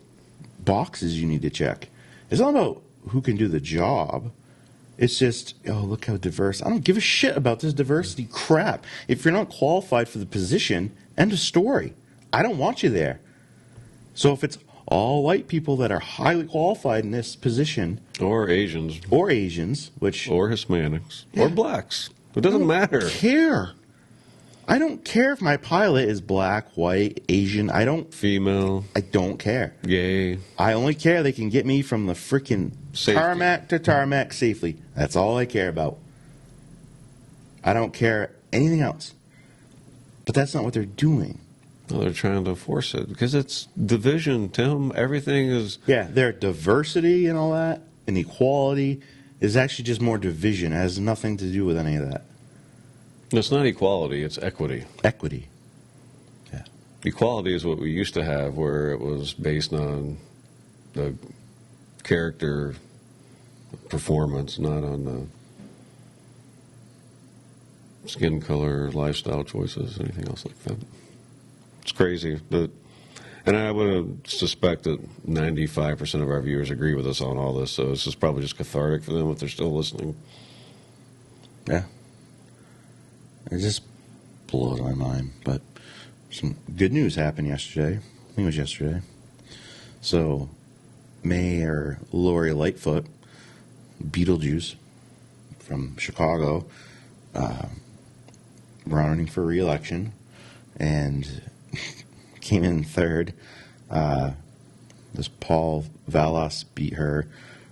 boxes you need to check. It's not about who can do the job. It's just, oh, look how diverse. I don't give a shit about this diversity crap. If you're not qualified for the position, end of story. I don't want you there. So if it's all white people that are highly qualified in this position, Or Asians. or Asians, which Or Hispanics. Yeah. Or blacks. It doesn't matter. care. I don't care if my pilot is black, white, Asian. I don't care. Gay. I only care they can get me from the freaking Safety. tarmac to tarmac safely. That's all I care about. I don't care anything else. But that's not what they're doing. Well, they're trying to force it because it's division, Tim. Everything is. Yeah, their diversity and all that, and equality is actually just more division. It has nothing to do with any of that. It's not equality, it's equity. Equity. Yeah. Equality is what we used to have, where it was based on the character performance, not on the skin color, lifestyle choices, anything else like that. It's crazy, and I would suspect that 95% of our viewers agree with us on all this. So this is probably just cathartic for them if they're still listening. Yeah. It just blows my mind. But some good news happened yesterday. I think it was yesterday. So, Mayor Lori Lightfoot, Beetlejuice from Chicago, running for re-election, and came in third. This Paul Vallas beat her.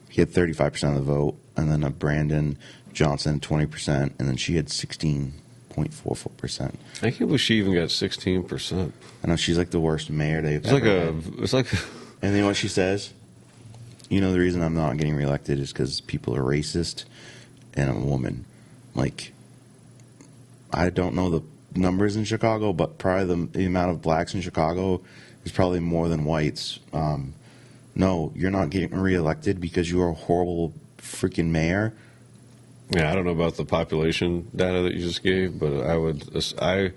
He had 35% of the vote, and then Brandon Johnson 20%, and then she had 16.44%. I can't believe she even got 16%. I know she's like the worst mayor they've It's like ever a. had. It's like. And then what she says? You know, the reason I'm not getting reelected is because people are racist, and I'm a woman. Like, I don't know the numbers in Chicago, but probably the amount of blacks in Chicago is probably more than whites. No, you're not getting reelected because you're a horrible freaking mayor. Yeah, I don't know about the population data that you just gave, but I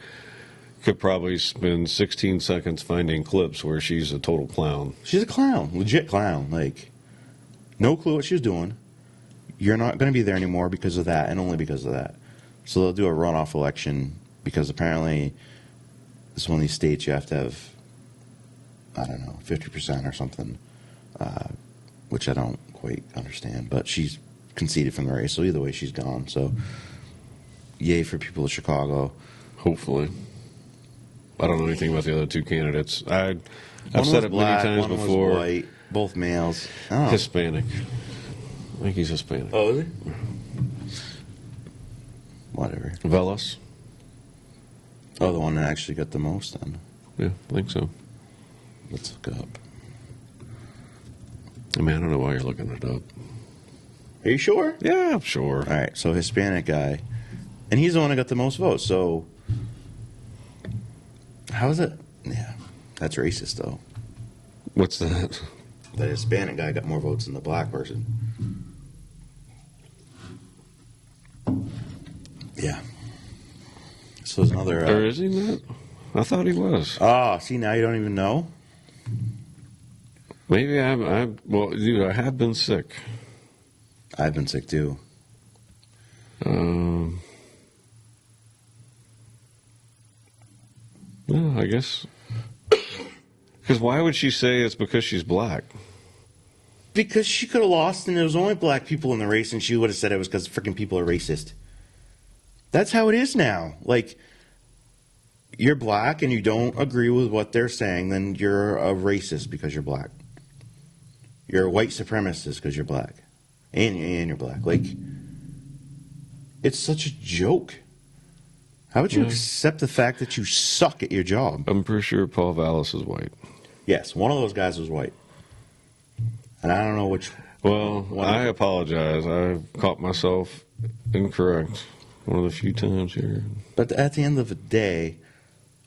could probably spend 16 seconds finding clips where she's a total clown. She's a clown, legit clown. Like, no clue what she was doing. You're not going to be there anymore because of that, and only because of that. So they'll do a runoff election because apparently it's one of these states you have to have, I don't know, 50% or something, which I don't quite understand. But she's conceded from the race, so either way, she's gone. So, yay for people of Chicago. Hopefully. I don't know anything about the other two candidates. I've One said was it black, many times one before. was white, both males. I don't know. Hispanic. I think he's Hispanic. Oh, is he? Whatever. Velas? Oh, the one that actually got the most then. Yeah, I think so. Let's look up. I mean, I don't know why you're looking it up. Are you sure? Yeah, I'm sure. All right, so Hispanic guy, and he's the one that got the most votes. So, how is it? Yeah, that's racist though. What's that? The Hispanic guy got more votes than the black person. Yeah. So there's another. Or is he not? I thought he was. Oh, see, now you don't even know. Maybe I'm. Well, dude, I have been sick. I've been sick too. No, I guess. Because why would she say it's because she's black? Because she could have lost, and there was only black people in the race, and she would have said it was because freaking people are racist. That's how it is now. Like, you're black and you don't agree with what they're saying, then you're a racist because you're black. You're a white supremacist because you're black. And you're black. Like, it's such a joke. How would you accept the fact that you suck at your job? I'm pretty sure Paul Vallas is white. Yes, one of those guys was white. And I don't know which. Well, I apologize. I caught myself incorrect one of the few times here. But at the end of the day,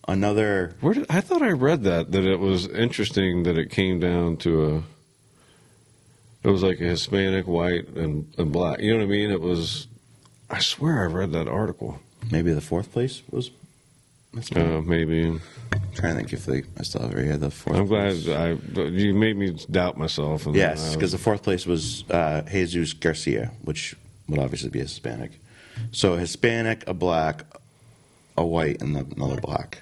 another. I thought I read that it was interesting that it came down to it was like a Hispanic, white, and black. You know what I mean? It was. I swear I read that article. Maybe the fourth place was. Maybe. I'm trying to think if I still have it right here. The fourth. I'm glad place. you made me doubt myself. And Yes, because the fourth place was Jesus Garcia, which would obviously be Hispanic. So a Hispanic, a black, a white, and another black.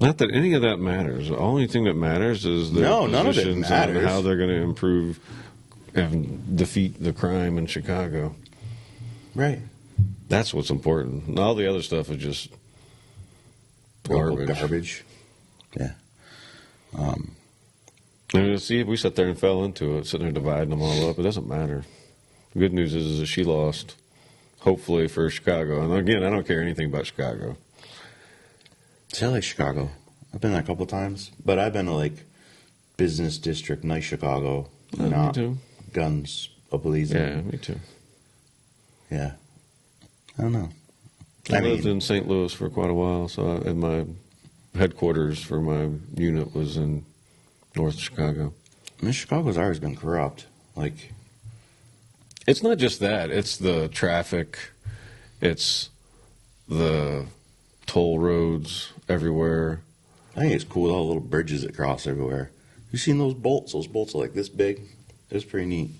Not that any of that matters. The only thing that matters is their No, none of it positions matters. on how they're going to improve and defeat the crime in Chicago. Right. That's what's important. And all the other stuff is just garbage. Yeah. I mean, see, we sat there and fell into it, sitting there dividing them all up. It doesn't matter. The good news is that she lost, hopefully, for Chicago. And again, I don't care anything about Chicago. See, I like Chicago. I've been there a couple times, but I've been to like business district, nice Chicago, Me not too. guns a-blazing. Yeah, me too. Yeah. I don't know. I lived in St. Louis for quite a while, and my headquarters for my unit was in North Chicago. I mean, Chicago's always been corrupt. Like, It's not just that; it's the traffic, it's the toll roads everywhere. I think it's cool with all the little bridges that cross everywhere. You seen those bolts? Those bolts are like this big. It's pretty neat.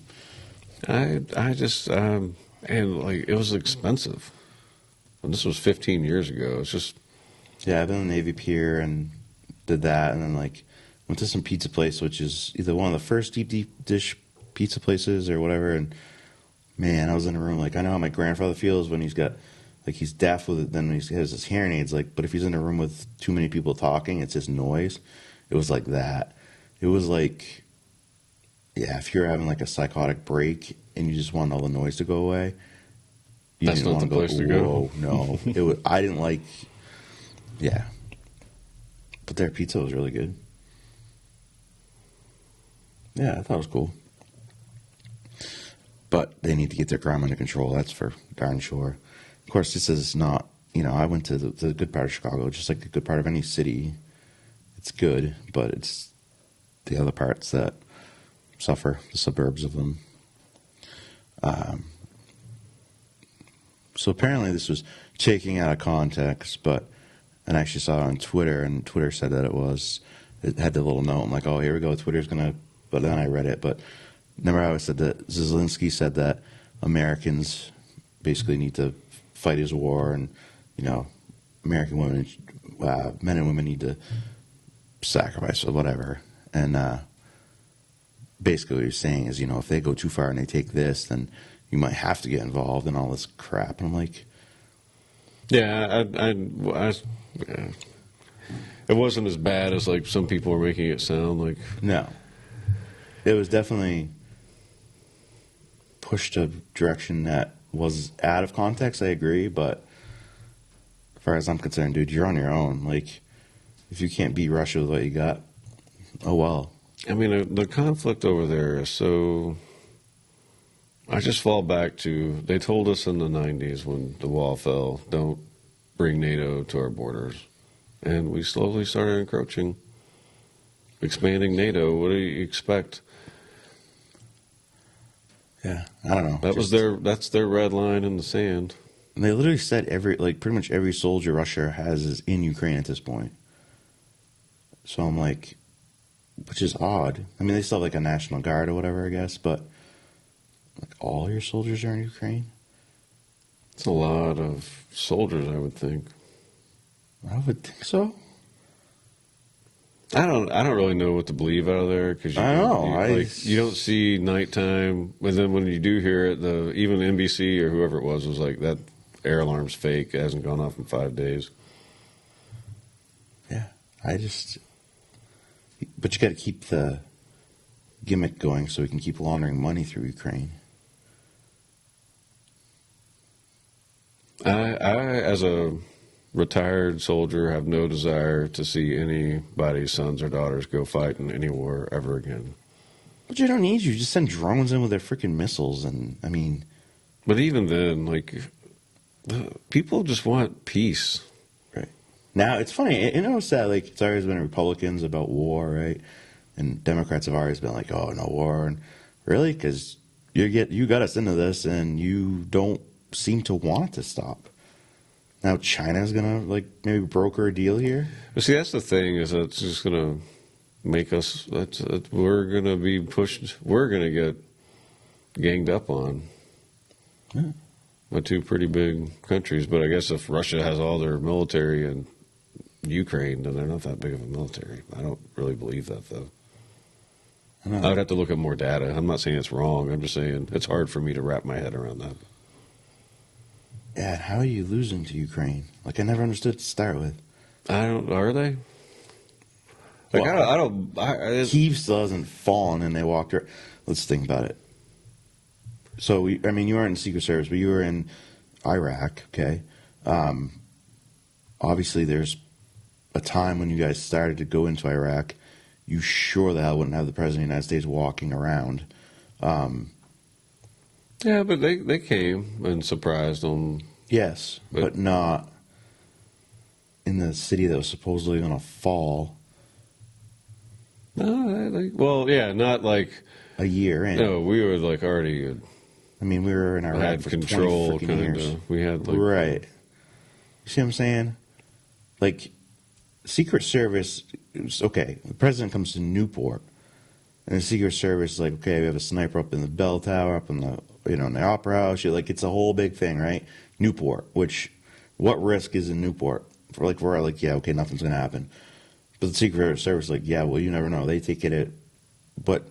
I just and like it was expensive. And this was 15 years ago. It's just Yeah, I've been on the Navy Pier and did that, and then like went to some pizza place, which is either one of the first deep dish pizza places or whatever. And man, I was in a room like I know how my grandfather feels when he's got like he's deaf with it. Then he has his hearing aids. Like, but if he's in a room with too many people talking, it's just noise. It was like that. It was like, yeah, if you're having like a psychotic break and you just want all the noise to go away. That's didn't not the wanna place to go. Whoa, no, it was. I didn't like. Yeah, but their pizza was really good. Yeah, I thought it was cool. But they need to get their crime under control. That's for darn sure. Of course, this is not. You know, I went to the good part of Chicago, just like the good part of any city. It's good, but it's the other parts that suffer, the suburbs of them. So apparently this was taken out of context, and I actually saw it on Twitter, and Twitter said that it had the little note. I'm like, oh, here we go, Twitter's going to, but then I read it. But remember how I said that Zelensky said that Americans basically need to fight his war, and, you know, American women, men and women need to sacrifice or whatever. And basically what he's saying is, you know, if they go too far and they take this, then you might have to get involved in all this crap. And I'm like, yeah, yeah. It wasn't as bad as like some people were making it sound like. no. It was definitely pushed a direction that was out of context, I agree, but as far as I'm concerned, dude, you're on your own. Like, if you can't beat Russia with what you got, oh well. I mean, the conflict over there is so. I just fall back to they told us in the 90s when the wall fell, don't bring NATO to our borders. And we slowly started encroaching, expanding NATO. What do you expect? Yeah, I don't know. That's their red line in the sand. And they literally said pretty much every soldier Russia has is in Ukraine at this point. So I'm like, which is odd. I mean, they still have like a National Guard or whatever, I guess, but like all your soldiers are in Ukraine? It's a lot of soldiers, I would think. I would think so. I don't really know what to believe out of there because you don't see nighttime, but then when you do hear it, even NBC or whoever it was like that air alarm's fake. It hasn't gone off in 5 days. Yeah, but you got to keep the gimmick going so we can keep laundering money through Ukraine. I as a retired soldier, have no desire to see anybody's sons or daughters go fight in any war ever again. But you don't need you. Just send drones in with their freaking missiles, and I mean. But even then, like, people just want peace. Right. Now it's funny. You notice that like it's always been Republicans about war, right? And Democrats have always been like, "Oh, no war," and really, because you got us into this, and you don't seem to want it to stop. Now China's gonna like maybe broker a deal here. But see, that's the thing is that it's just gonna make us. We're gonna be pushed. We're gonna get ganged up on by two pretty big countries. But I guess if Russia has all their military in Ukraine, then they're not that big of a military. I don't really believe that though. I would have to look at more data. I'm not saying it's wrong. I'm just saying it's hard for me to wrap my head around that. Yeah, how are you losing to Ukraine? Like I never understood to start with. I don't. Are they? Like Well, I don't. Kyiv still hasn't fallen, and they walked her. Let's think about it. So you weren't in Secret Service, but you were in Iraq. Okay, obviously there's a time when you guys started to go into Iraq, you sure the hell wouldn't have the President of the United States walking around. Yeah, but they came and surprised them. Yes, but not in the city that was supposedly going to fall No, well, yeah, not like. a year in. No, we were like already I mean, we were in Iraq had for control, 20 freaking kind years. of. We had like Right. You see what I'm saying? Like, Secret Service, okay, the president comes to Newport, and the Secret Service is like, okay, we have a sniper up in the bell tower, up in the, in the opera house. You're like, it's a whole big thing, right? Newport, which, what risk is in Newport? We're like, yeah, okay, nothing's going to happen. But the Secret Service is like, yeah, well, you never know. They take it, but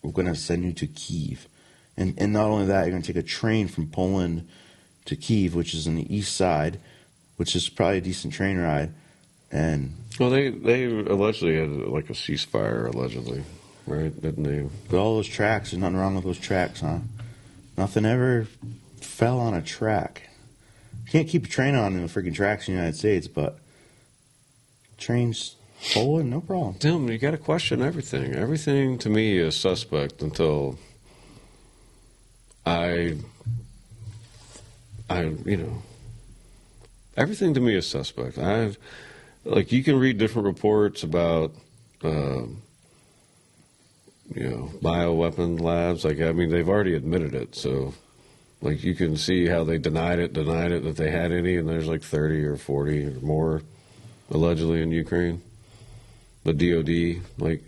we're going to send you to Kyiv. And not only that, you're going to take a train from Poland to Kyiv, which is on the east side, which is probably a decent train ride. And well, they allegedly had like a ceasefire, allegedly, right? Didn't they? but all those tracks, there's nothing wrong with those tracks, huh? Nothing ever fell on a track. You can't keep a train on the freaking tracks in the United States, but trains Poland, no problem. Tim, you got to question everything. Everything to me is suspect until everything to me is suspect. Like, you can read different reports about, bioweapon labs. Like, I mean, they've already admitted it. So, like, you can see how they denied it that they had any, and there's like 30 or 40 or more allegedly in Ukraine. The DOD, like,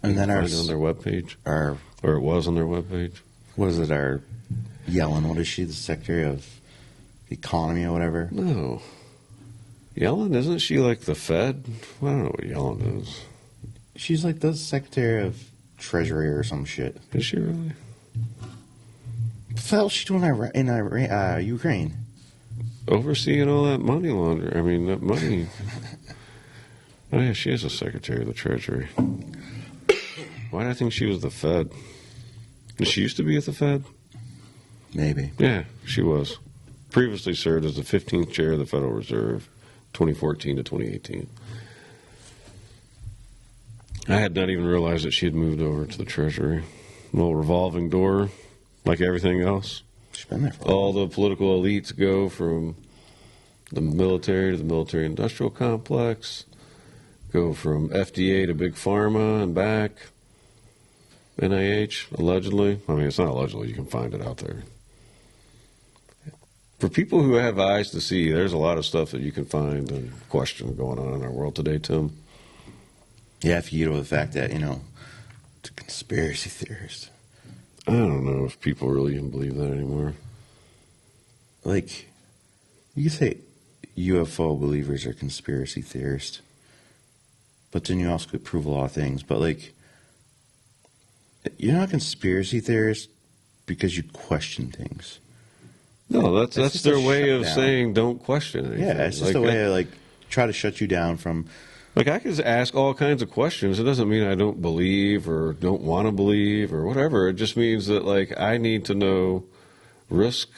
And then find it on their webpage, our or it was on their webpage. what is it? Our Yellen, what is she? The Secretary of the Economy or whatever. No. Yellen, isn't she like the Fed? I don't know what Yellen is. She's like the Secretary of Treasury or some shit. Is she really? What the hell is she doing in Ukraine? Overseeing all that money laundering. I mean, that money. Oh, yeah, she is a Secretary of the Treasury. Why did I think she was the Fed? Did she used to be at the Fed? Maybe. Yeah, she was. Previously served as the 15th chair of the Federal Reserve, 2014 to 2018. I had not even realized that she had moved over to the Treasury. A little revolving door, like everything else. She's been there for All the political elites go from the military to the military-industrial complex, go from FDA to Big Pharma and back. NIH, allegedly. I mean, it's not allegedly. You can find it out there. For people who have eyes to see, there's a lot of stuff that you can find and question going on in our world today, Tim. Yeah, if you get over the fact that, it's a conspiracy theorist. I don't know if people really even believe that anymore. Like, you could say UFO believers are conspiracy theorists, but then you also could prove a lot of things. But, like, you're not a conspiracy theorist because you question things. No, that's just their a way of shutdown. saying don't question anything. Yeah, it's just Like, a way to, like, try to shut you down from... Like, I could ask all kinds of questions. It doesn't mean I don't believe or don't want to believe or whatever. It just means that, like, I need to know risk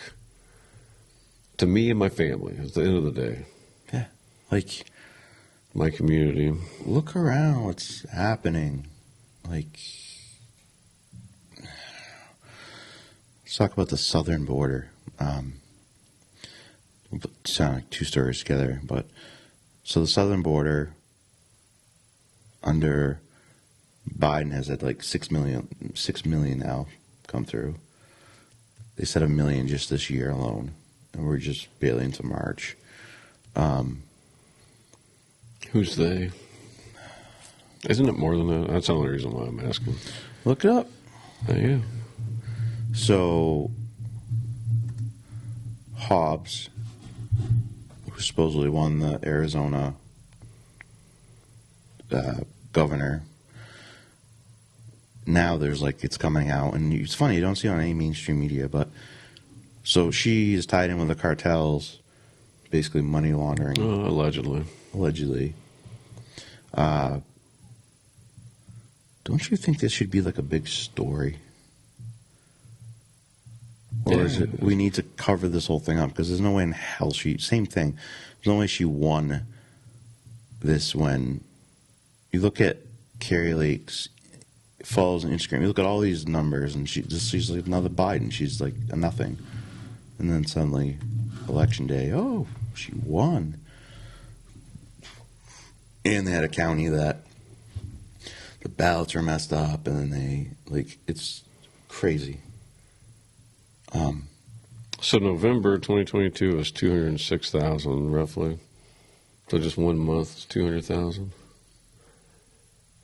to me and my family at the end of the day. Yeah, like, My community. look around what's happening. Like, let's talk about the southern border. Sound like two stories together, but so the southern border under Biden has had like 6 million now come through. They said 1 million just this year alone, and we're just barely into March. Who's they? Isn't it more than that? That's the only reason why I'm asking. Look it up. Yeah. So Hobbs, who supposedly won the Arizona governor, now there's like it's coming out, and it's funny, you don't see it on any mainstream media, but so she is tied in with the cartels, basically money laundering, Allegedly. Don't you think this should be like a big story? Or is it, we need to cover this whole thing up because there's no way in hell same thing. There's no way she won this when you look at Carrie Lake's follows on Instagram. You look at all these numbers, and she's like another Biden. She's like a nothing, and then suddenly, election day, oh, she won. And they had a county that the ballots are messed up, and then it's crazy. So November 2022 was 206,000 roughly. So just 1 month is 200,000.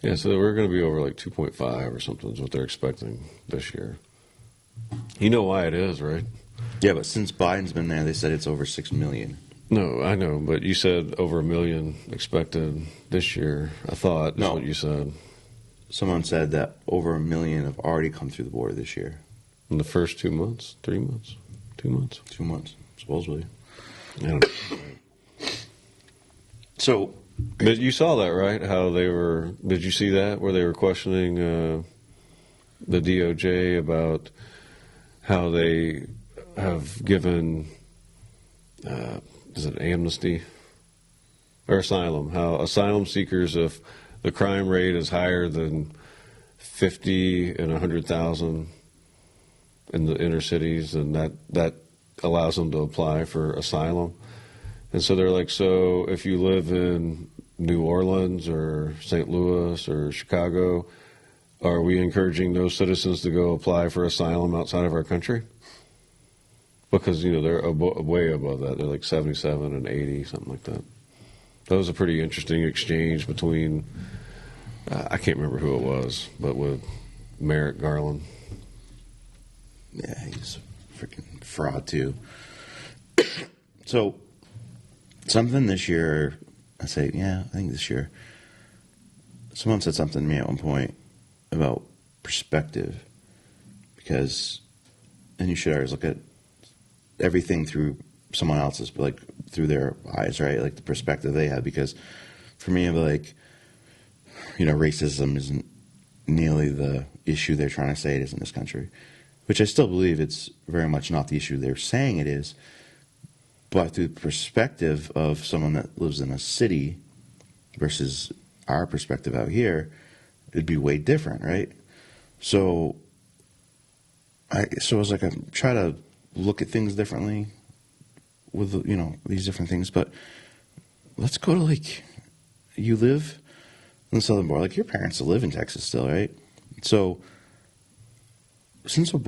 Yeah, so we're going to be over like 2.5 or something is what they're expecting this year. You know why it is, right? Yeah, but since Biden's been there, they said it's over 6 million. No, I know, but you said over 1 million expected this year. I thought is what you said. Someone said that over 1 million have already come through the border this year. In the first 2 months, 3 months, 2 months, 2 months, supposedly. I don't know. So, but you saw that, right? How they were? Did you see that where they were questioning the DOJ about how they have given is it amnesty or asylum? How asylum seekers, if the crime rate is higher than 50 and 100,000 in the inner cities, and that allows them to apply for asylum. And so they're like, so if you live in New Orleans or St. Louis or Chicago, are we encouraging those citizens to go apply for asylum outside of our country? Because, they're way above that. They're like 77 and 80, something like that. That was a pretty interesting exchange between, I can't remember who it was, but with Merrick Garland. yeah, he's a freaking fraud, too. So, something this year, I think this year, someone said something to me at one point about perspective, and you should always look at everything through someone else's, like through their eyes, right? Like the perspective they have. Because for me, I'm like, racism isn't nearly the issue they're trying to say it is in this country, which I still believe it's very much not the issue they're saying it is. But through the perspective of someone that lives in a city versus our perspective out here, it'd be way different, right? So I was like, I try to look at things differently with, these different things. But let's go to, you live in the southern border. Like, your parents live in Texas still, right? So since since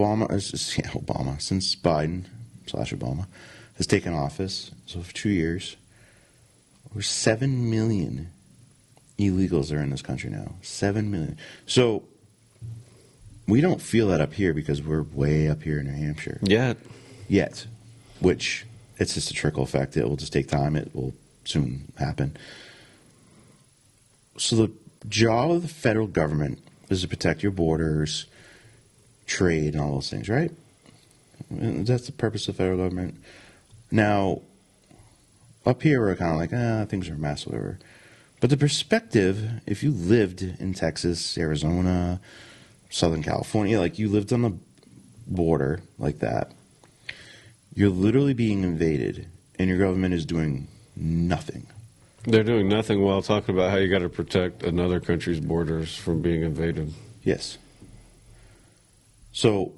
Biden/Obama has taken office, so for 2 years, over 7 million illegals are in this country now. 7 million. So we don't feel that up here because we're way up here in New Hampshire. Yet. Which, it's just a trickle effect. It will just take time. It will soon happen. So the job of the federal government is to protect your borders, trade, and all those things, right? And that's the purpose of the federal government. Now, up here, we're kind of like, things are a mess, whatever. But the perspective, if you lived in Texas, Arizona, Southern California, like you lived on the border like that, you're literally being invaded, and your government is doing nothing. They're doing nothing while talking about how you got to protect another country's borders from being invaded. Yes. So,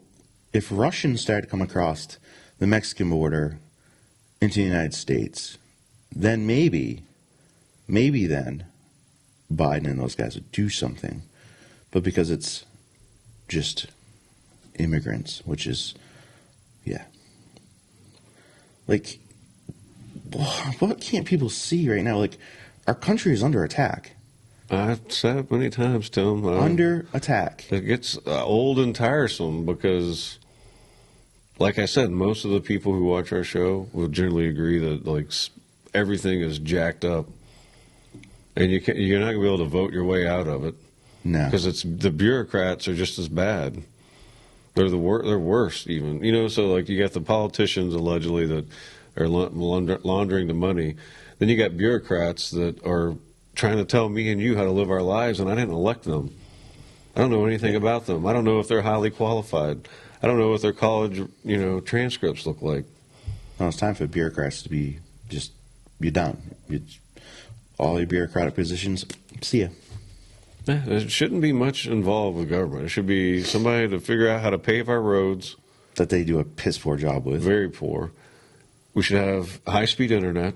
if Russians started to come across the Mexican border into the United States, then maybe then Biden and those guys would do something. But because it's just immigrants, which is, like, what can't people see right now? Like, our country is under attack. I've said it many times, Tim. Under attack. It gets old and tiresome because, like I said, most of the people who watch our show will generally agree that everything is jacked up, and you're not gonna be able to vote your way out of it. No, because the bureaucrats are just as bad. They're they're worse even. So you got the politicians allegedly that are laundering the money. Then you got bureaucrats that are trying to tell me and you how to live our lives, and I didn't elect them. I don't know anything about them. I don't know if they're highly qualified. I don't know what their college, transcripts look like. No, it's time for bureaucrats to be you're done. all your bureaucratic positions. See ya. Yeah, there shouldn't be much involved with government. It should be somebody to figure out how to pave our roads. That they do a piss poor job with. Very poor. We should have high-speed internet,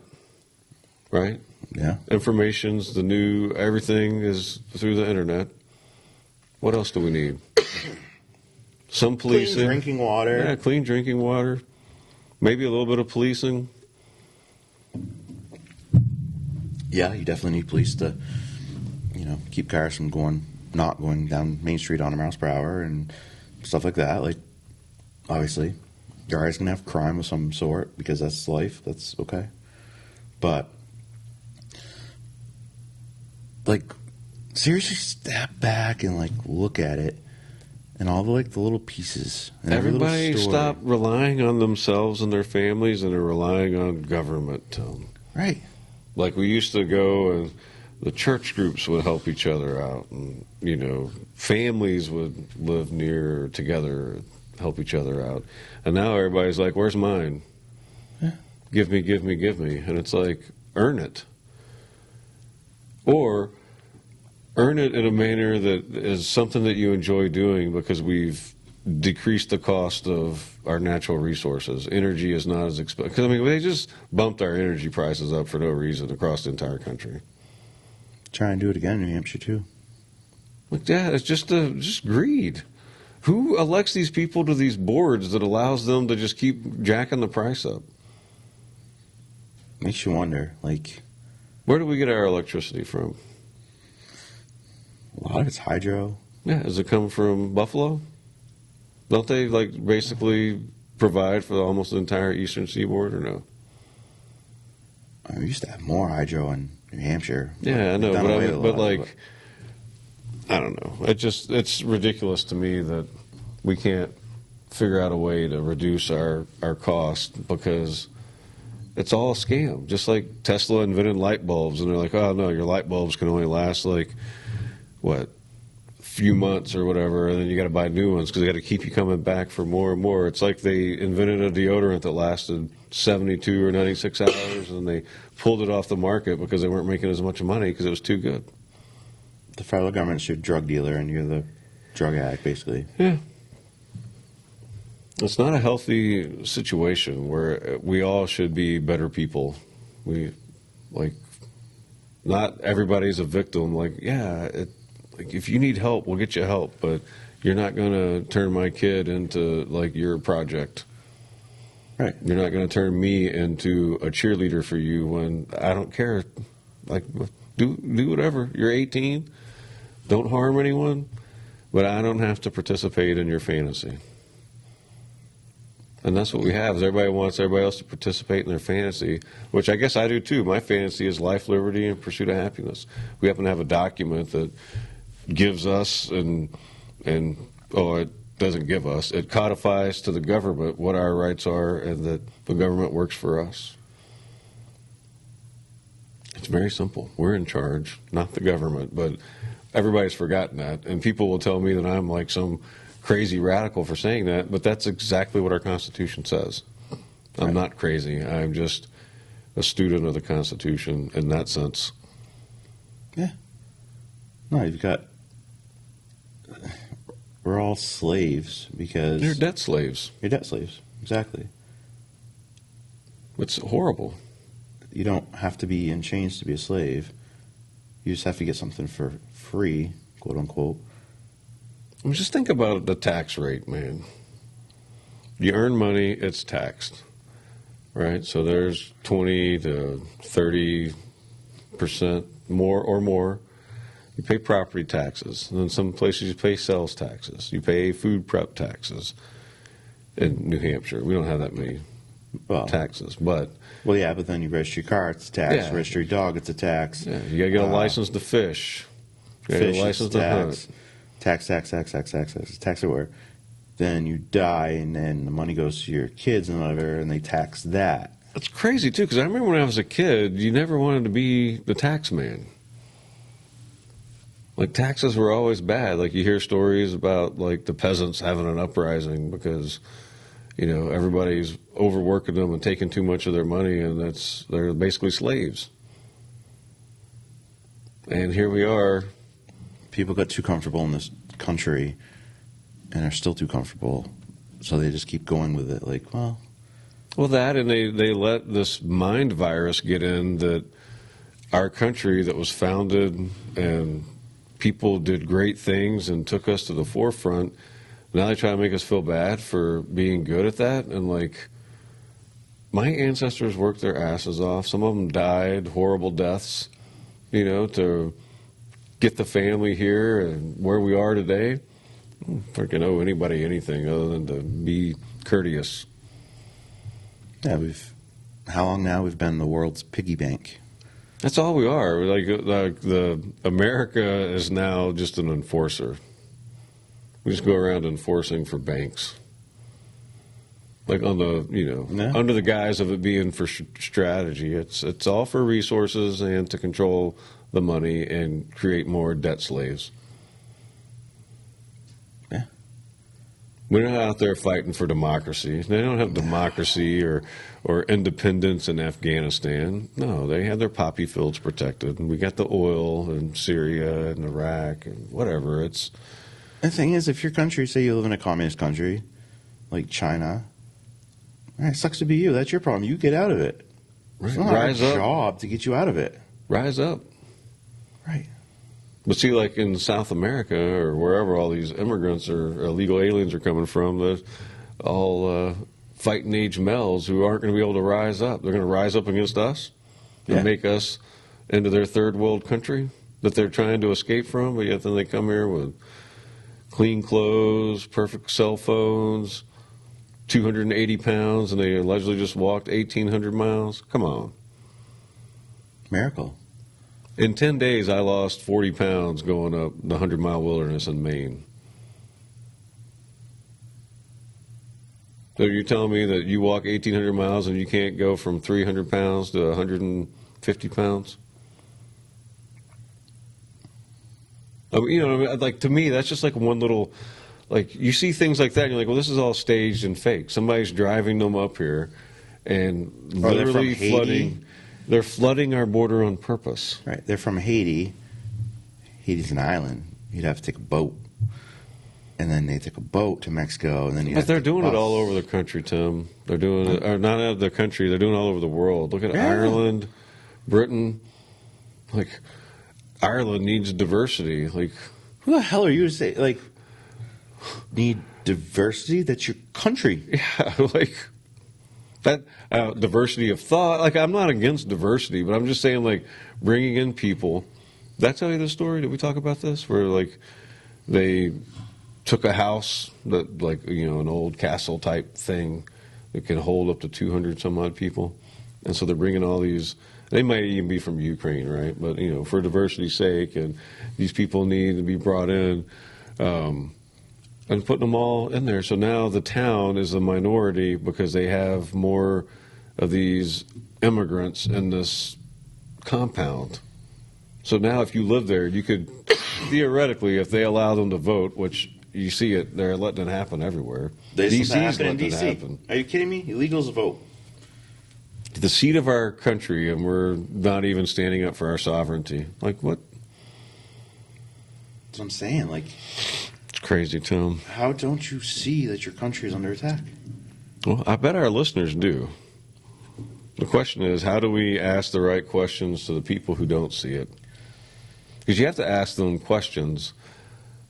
right? Yeah. Information's the new, everything is through the internet. What else do we need? Some policing. Clean drinking water. Yeah, clean drinking water. Maybe a little bit of policing. Yeah, you definitely need police to, keep cars from not going down Main Street on a miles per hour and stuff like that. Like, obviously, you're always gonna have crime of some sort because that's life. That's okay, but like, seriously, step back and like look at it and all the little pieces. And every little Everybody story. stop relying on themselves and their families, and they're relying on government. Right. Like we used to go and the church groups would help each other out, and families would live near together, help each other out. And now everybody's like, "Where's mine? Yeah. Give me, give me, give me." And it's like, earn it, or earn it in a manner that is something that you enjoy doing, because we've decreased the cost of our natural resources. Energy is not as expensive. Because they just bumped our energy prices up for no reason across the entire country. Try and do it again in New Hampshire too. Like that, it's just greed. Who elects these people to these boards that allows them to just keep jacking the price up? Makes you wonder. Like, Where do we get our electricity from? a lot of it's hydro. Yeah, does it come from Buffalo? Don't they basically provide for almost the entire eastern seaboard, or no? We used to have more hydro in New Hampshire. Yeah, I know, Done away with a lot of it. I don't know. It's ridiculous to me that we can't figure out a way to reduce our cost, because it's all a scam. Just like Tesla invented light bulbs, and they're like, "Oh no, your light bulbs can only last a few months or whatever, and then you got to buy new ones because they got to keep you coming back for more and more." It's like they invented a deodorant that lasted 72 or 96 hours, and they pulled it off the market because they weren't making as much money because it was too good. The federal government's your drug dealer, and you're the drug addict, basically. Yeah. It's not a healthy situation where we all should be better people. Not everybody's a victim. If you need help, we'll get you help, but you're not going to turn my kid into your project. Right. You're not going to turn me into a cheerleader for you when I don't care. Do whatever. You're 18. Don't harm anyone, but I don't have to participate in your fantasy. And that's what we have, is everybody wants everybody else to participate in their fantasy, which I guess I do too. My fantasy is life, liberty, and pursuit of happiness. We happen to have a document that gives us it doesn't give us, it codifies to the government what our rights are, and that the government works for us. It's very simple. We're in charge, not the government, but everybody's forgotten that. And people will tell me that I'm like some crazy radical for saying that, but that's exactly what our Constitution says. I'm not crazy. I'm just a student of the Constitution in that sense. Yeah. No, we're all slaves because... You're debt slaves. You're debt slaves. Exactly. It's horrible. You don't have to be in chains to be a slave. You just have to get something for free, quote unquote. Just think about the tax rate, man. You earn money, it's taxed, right? So there's 20 to 30% more or more. You pay property taxes. And then some places you pay sales taxes. You pay food prep taxes. In New Hampshire, we don't have that many taxes, but... Well, yeah, but then you register your car, it's a tax. Yeah. Register your dog, it's a tax. Yeah, you got to get a license to fish. You got to get a license to hunt. Tax, it's tax everywhere. Then you die, and then the money goes to your kids and whatever, and they tax that. That's crazy, too, because I remember when I was a kid, you never wanted to be the tax man. Taxes were always bad. You hear stories about, the peasants having an uprising because, everybody's overworking them and taking too much of their money, and they're basically slaves. And here we are. People got too comfortable in this country and are still too comfortable, so they just keep going with it. Like, well, That, and they let this mind virus get in that our country that was founded and people did great things and took us to the forefront. Now they try to make us feel bad for being good at that. And like, my ancestors worked their asses off. Some of them died horrible deaths, to get the family here and where we are today. I don't freaking owe anybody anything other than to be courteous. yeah, how long now we've been the world's piggy bank? That's all we are. Like the America is now just an enforcer. We just go around enforcing for banks, like on the Yeah. under the guise of it being for strategy. It's all for resources and to control the money and create more debt slaves. Yeah. We're not out there fighting for democracy. They don't have democracy or independence in Afghanistan. No, they have their poppy fields protected. And we got the oil in Syria and Iraq and whatever. The thing is, if your country, say you live in a communist country like China, all right, sucks to be you. That's your problem. You get out of it. It's not Rise our up. job to get you out of it. Rise up. Right. But see, like in South America or wherever all these immigrants or illegal aliens are coming from, they're all fighting age males who aren't going to be able to rise up. They're going to rise up against us and Yeah. make us into their third world country that they're trying to escape from, but yet then they come here with clean clothes, perfect cell phones, 280 pounds, and they allegedly just walked 1,800 miles. Come on. Miracle. In 10 days, I lost 40 pounds going up the 100-mile wilderness in Maine. So you're telling me that you walk 1,800 miles and you can't go from 300 pounds to 150 pounds? I mean, like, to me, that's just like one little, like, you see things like that and you're like, well, this is all staged and fake. Somebody's driving them up here and Or they're literally from Haiti. flooding. They're flooding our border on purpose. Right. They're from Haiti. Haiti's an island. You'd have to take a boat. And then they take a boat to Mexico. And then you But have they're to doing it bus. all over the country, Tim. They're doing it, or not out of the country, they're doing it all over the world. Look at Yeah. Ireland, Britain. Like, Ireland needs diversity. Like, Who the hell are you to say, like, need diversity? That's your country. yeah, like, that diversity of thought. Like, I'm not against diversity, but I'm just saying, like, bringing in people. Did I tell you this story? Did we talk about this? Where, like, they took a house that, like, an old castle type thing that can hold up to 200 some odd people. And so they're bringing all these, they might even be from Ukraine, right? But, for diversity's sake, and these people need to be brought in, and putting them all in there. So now the town is a minority because they have more of these immigrants in this compound. So now if you live there, you could theoretically, if they allow them to vote, which you see it, they're letting it happen everywhere. This is DC's happening in letting it DC. happen. Are you kidding me? Illegals vote. The seat of our country, and we're not even standing up for our sovereignty. Like, what? That's what I'm saying. Like, It's crazy, Tim. how don't you see that your country is under attack? Well, I bet our listeners do. The question is, how do we ask the right questions to the people who don't see it? Because you have to ask them questions.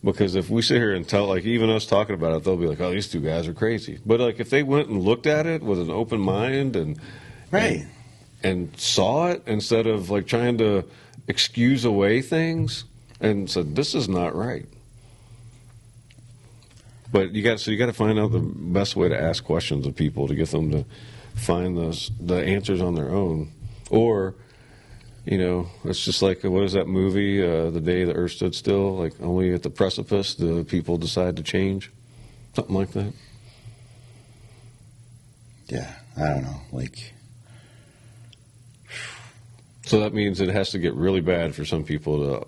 Because if we sit here and tell, like, even us talking about it, they'll be like, oh, these two guys are crazy. But, like, if they went and looked at it with an open mind and Right. and saw it instead of, like, trying to excuse away things and said, this is not right. But you got to find out the best way to ask questions of people to get them to find the answers on their own. Or, it's just like, what is that movie, The Day the Earth Stood Still? Like, only at the precipice do people decide to change? Something like that. Yeah, I don't know. Like, So that means it has to get really bad for some people to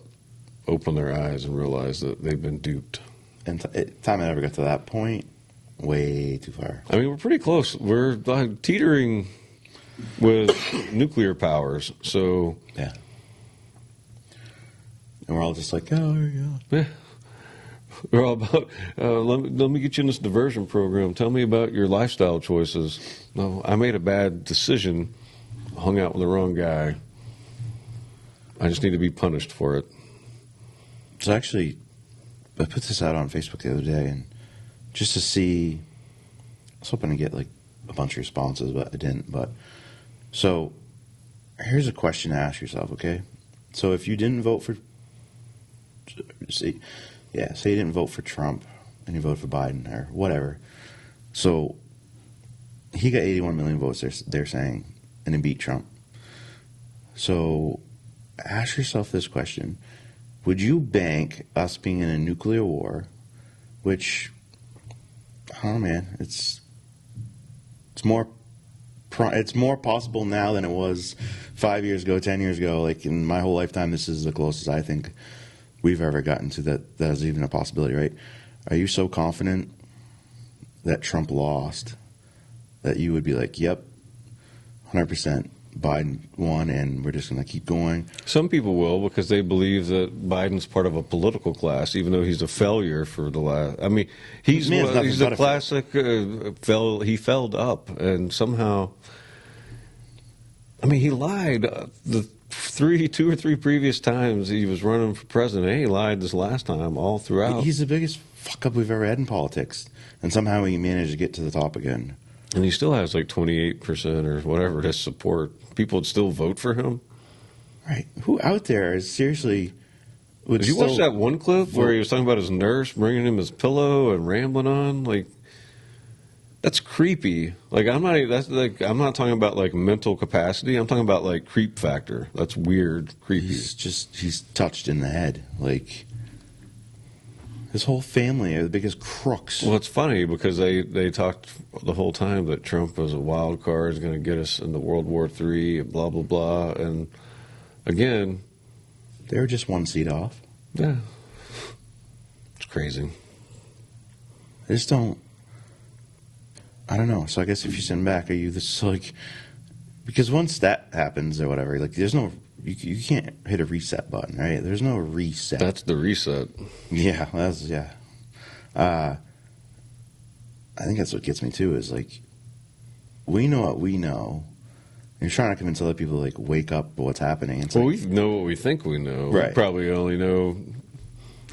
open their eyes and realize that they've been duped. and time I ever got to that point, way too far. I mean, we're pretty close. We're teetering with nuclear powers. So, Yeah. and we're all just like, oh, yeah. Yeah. They're all about, let me get you in this diversion program. Tell me about your lifestyle choices. No, I made a bad decision, hung out with the wrong guy. I just need to be punished for it. So actually, I put this out on Facebook the other day, and just to see, I was hoping to get like a bunch of responses, but I didn't. But so here's a question to ask yourself, okay? So if you didn't vote for, say you didn't vote for Trump and you voted for Biden or whatever. So he got 81 million votes, they're saying, and he beat Trump. So ask yourself this question. Would you bank us being in a nuclear war, which, I don't know, man, it's more possible now than it was 5 years ago, 10 years ago. Like in my whole lifetime, this is the closest I think we've ever gotten to that is even a possibility, right? Are you so confident that Trump lost that you would be like, yep, 100% Biden won and we're just going to keep going? Some people will, because they believe that Biden's part of a political class, even though he's a failure for the last. I mean, he's a classic. He felled up, and somehow. I mean, he lied the 2 or 3 previous times he was running for president. And he lied this last time all throughout. He's the biggest fuck up we've ever had in politics, and somehow he managed to get to the top again. And he still has like 28% or whatever to support. People would still vote for him. Right? Who out there is seriously? Did you watch that one clip where he was talking about his nurse bringing him his pillow and rambling on? Like, that's creepy. Like, I'm not talking about like mental capacity. I'm talking about like creep factor. That's weird, creepy. He's touched in the head. Like, his whole family are the biggest crooks. Well, it's funny because they talked the whole time that Trump was a wild card, is going to get us into World War III, blah, blah, blah. And again, they were just 1 seat off. Yeah. It's crazy. I just don't. I don't know. So I guess if you send back, are you this like? Because once that happens or whatever, like there's no, you can't hit a reset button, right? There's no reset. That's the reset. Yeah, I think that's what gets me too. Is like, we know what we know. You're trying to convince other people to like wake up to what's happening. It's we know what we think we know. Right. We probably only know.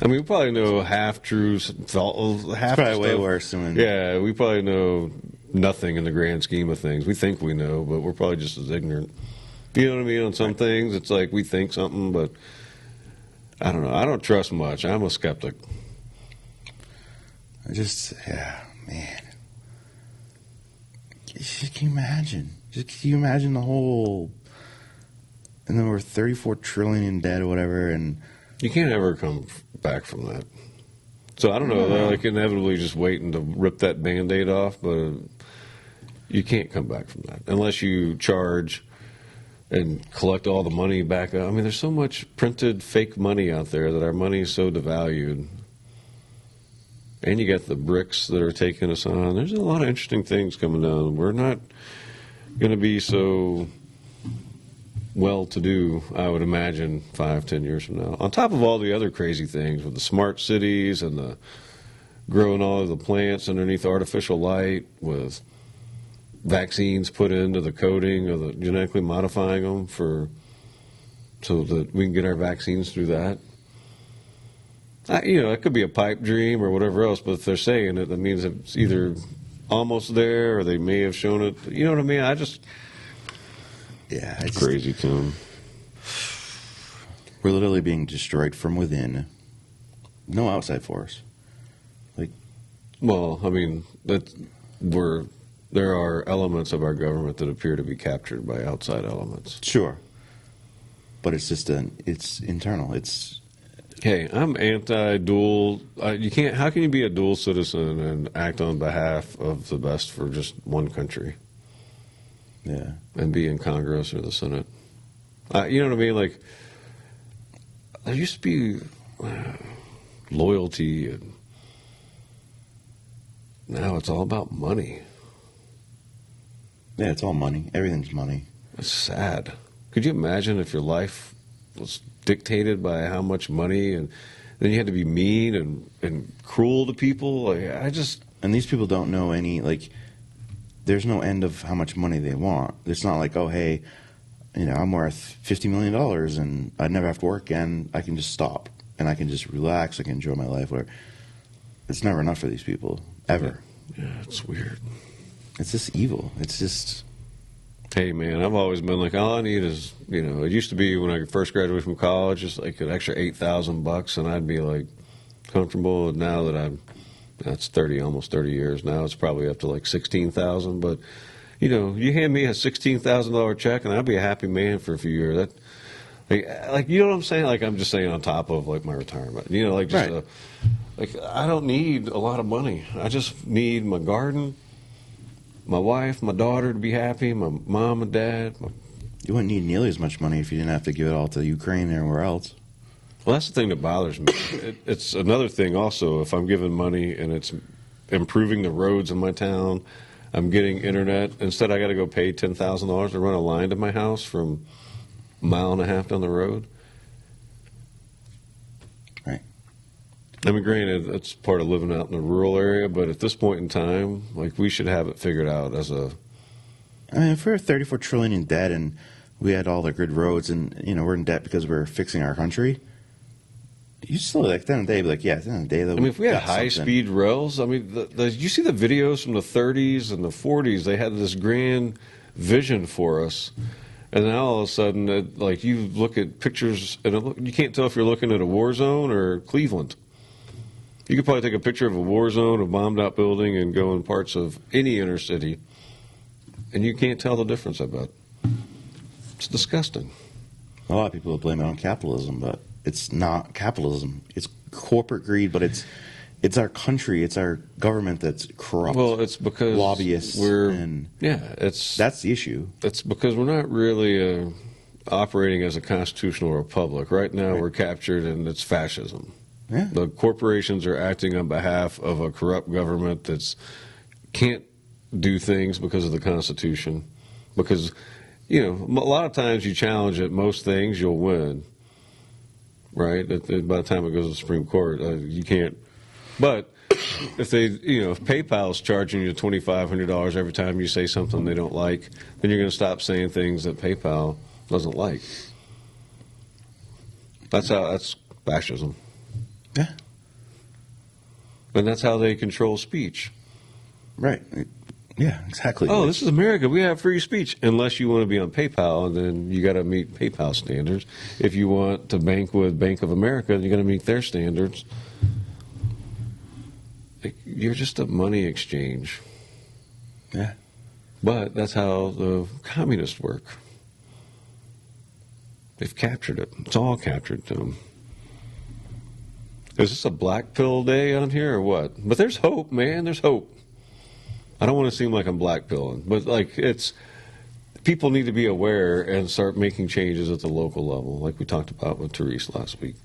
I mean, we probably know half truths. Half probably way worse than. Yeah, we probably know nothing in the grand scheme of things. We think we know, but we're probably just as ignorant. You know what I mean? On some things, it's like we think something, but I don't know. I don't trust much. I'm a skeptic. Man. Can you imagine? Can you imagine the whole? And then we're 34 trillion in debt or whatever, and you can't ever come back from that. So I don't know. They're like inevitably just waiting to rip that Band-Aid off, but you can't come back from that unless you charge and collect all the money back. I mean, there's so much printed fake money out there that our money is so devalued. And you got the BRICS that are taking us on. There's a lot of interesting things coming down. We're not going to be so well-to-do, I would imagine, 5-10 years from now. On top of all the other crazy things with the smart cities and the growing all of the plants underneath artificial light, with vaccines put into the coating or the genetically modifying them so that we can get our vaccines through that. It could be a pipe dream or whatever else, but if they're saying it, that means it's either almost there or they may have shown it. You know what I mean? It's crazy to them. We're literally being destroyed from within. No outside force. Well, I mean, there are elements of our government that appear to be captured by outside elements. Sure. But it's just it's internal. Hey, I'm anti-dual. You can't. How can you be a dual citizen and act on behalf of the best for just one country? Yeah. And be in Congress or the Senate. You know what I mean? Like, there used to be loyalty, and now it's all about money. Yeah, it's all money. Everything's money. It's sad. Could you imagine if your life was dictated by how much money, and then you had to be mean and cruel to people. Like, And these people don't know any, like, there's no end of how much money they want. It's not like, oh, hey, I'm worth $50 million and I'd never have to work again. I can just stop and I can just relax. I can enjoy my life. Whatever. It's never enough for these people, ever. Yeah, it's weird. It's just evil. It's just. Hey, man, I've always been like, all I need is, it used to be when I first graduated from college, just like an extra $8,000, and I'd be like comfortable. And now that that's almost 30 years now, it's probably up to like 16,000. But, you hand me a $16,000 check, and I'd be a happy man for a few years. Like, you know what I'm saying? Like, I'm just saying on top of like my retirement. Like just Right. like I don't need a lot of money. I just need my garden, my wife, my daughter to be happy, my mom and dad. You wouldn't need nearly as much money if you didn't have to give it all to Ukraine and everywhere else. Well, that's the thing that bothers me. It's another thing also, if I'm giving money and it's improving the roads in my town, I'm getting internet. Instead, I got to go pay $10,000 to run a line to my house from a mile and a half down the road. Right. I mean, granted, that's part of living out in a rural area, but at this point in time, like, we should have it figured out as a... I mean, if we're $34 trillion in debt and we had all the good roads and, we're in debt because we're fixing our country, you still, like, at the end of the day, be like, yeah, at the end of the day, though, I mean, if we had high-speed rails, I mean, you see the videos from the 30s and the 40s, they had this grand vision for us. And then all of a sudden, you look at pictures, and you can't tell if you're looking at a war zone or Cleveland. You could probably take a picture of a war zone, a bombed-out building, and go in parts of any inner city, and you can't tell the difference, I bet. It's disgusting. A lot of people will blame it on capitalism, but it's not capitalism. It's corporate greed, but it's our country, it's our government that's corrupt. Well, it's because lobbyists that's the issue. It's because we're not really operating as a constitutional republic. Right now, Right. we're captured, and it's fascism. Yeah. The corporations are acting on behalf of a corrupt government that's can't do things because of the Constitution. Because, a lot of times you challenge it, most things you'll win. Right? By the time it goes to the Supreme Court, you can't. But if if PayPal's charging you $2,500 every time you say something they don't like, then you're going to stop saying things that PayPal doesn't like. That's fascism. Yeah. And that's how they control speech. Right. Yeah, exactly. Oh, this is America. We have free speech. Unless you want to be on PayPal, and then you got to meet PayPal standards. If you want to bank with Bank of America, then you got to meet their standards. You're just a money exchange. Yeah. But that's how the communists work. They've captured it. It's all captured to them. Is this a black pill day on here or what? But there's hope, man. There's hope. I don't want to seem like I'm black pilling, but people need to be aware and start making changes at the local level, like we talked about with Therese last week.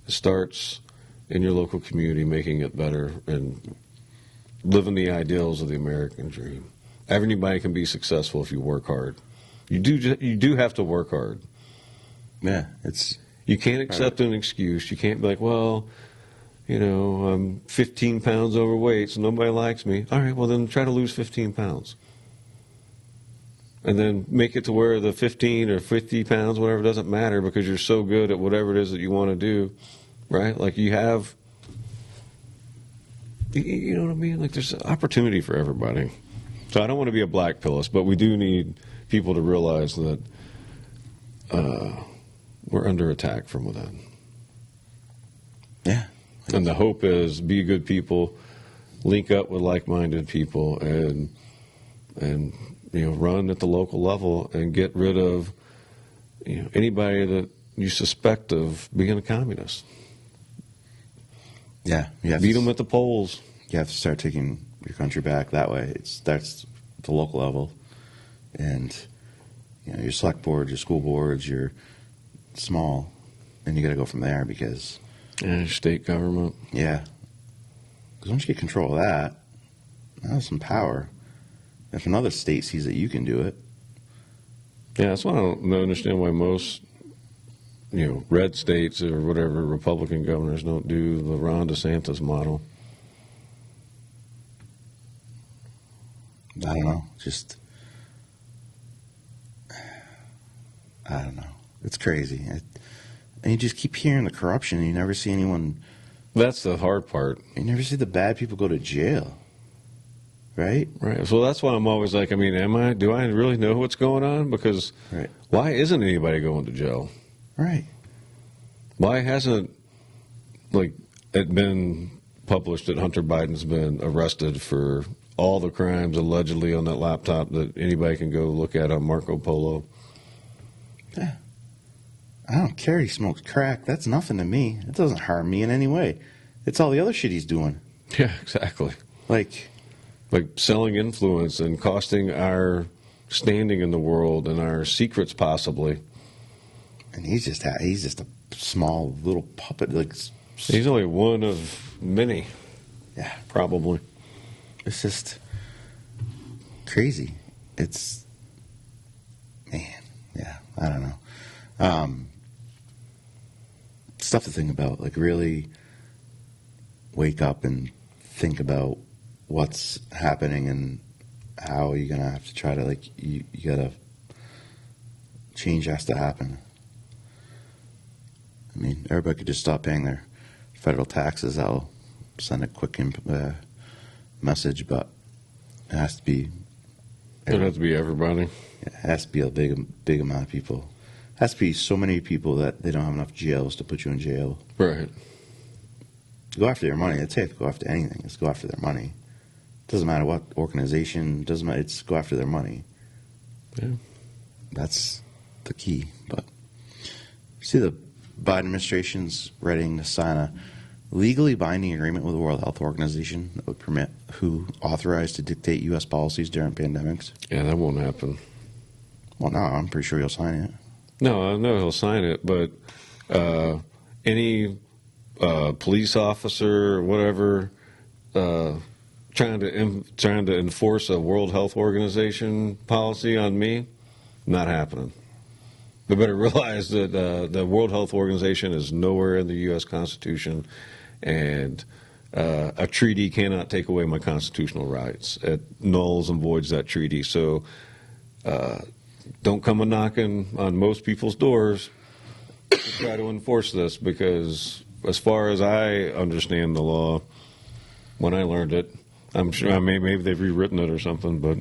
It starts in your local community, making it better and living the ideals of the American dream. Everybody can be successful if you work hard. You do have to work hard. Yeah, You can't accept an excuse. You can't be like, well, I'm 15 pounds overweight, so nobody likes me. All right, well, then try to lose 15 pounds. And then make it to where the 15 or 50 pounds, whatever, doesn't matter because you're so good at whatever it is that you want to do, right? Like you have, you know what I mean? Like there's an opportunity for everybody. So I don't want to be a black pillist, but we do need people to realize that we're under attack from within. yeah. And the hope is be good people, link up with like-minded people, and run at the local level and get rid of anybody that you suspect of being a communist. Yeah. Beat them at the polls. You have to start taking your country back that way. It starts at the local level. And, your select boards, your school boards, your small, and you got to go from there because... And state government. Yeah. Because once you get control of that, that's some power. If another state sees that you can do it. Yeah, that's why I don't understand why most red states or whatever Republican governors don't do the Ron DeSantis model. I don't know. I don't know. It's crazy. And you just keep hearing the corruption, and you never see anyone. That's the hard part. You never see the bad people go to jail. Right? Right. So that's why I'm always like, do I really know what's going on? Because Right. why isn't anybody going to jail? Right. Why hasn't, it been published that Hunter Biden's been arrested for all the crimes allegedly on that laptop that anybody can go look at on Marco Polo? Yeah. I don't care he smokes crack. That's nothing to me. It doesn't harm me in any way. It's all the other shit he's doing. Yeah, exactly. Like selling influence and costing our standing in the world and our secrets possibly. and he's just a small little puppet. He's only one of many. Yeah. Probably. It's just crazy. It's, man, yeah, I don't know. Stuff to think about. Really wake up and think about what's happening and how you're gonna have to try to you gotta change has to happen. I mean, everybody could just stop paying their federal taxes. That'll send a quick message, but it has to be. It would have to be everybody. It has to be a big amount of people. It has to be so many people that they don't have enough jails to put you in jail. Right. Go after their money. It's safe to go after anything. It's go after their money. It doesn't matter what organization. It doesn't matter. It's go after their money. Yeah. That's the key. But see, the Biden administration's ready to sign a legally binding agreement with the World Health Organization that would permit WHO authorized to dictate U.S. policies during pandemics. Yeah, that won't happen. Well, no, I'm pretty sure he'll sign it. No, I know he'll sign it, but any police officer or whatever trying to enforce a World Health Organization policy on me, not happening. They better realize that the World Health Organization is nowhere in the U.S. Constitution, and a treaty cannot take away my constitutional rights. It nulls and voids that treaty. So don't come a knocking on most people's doors to try to enforce this, because as far as I understand the law, when I learned it, I'm sure maybe they've rewritten it or something, but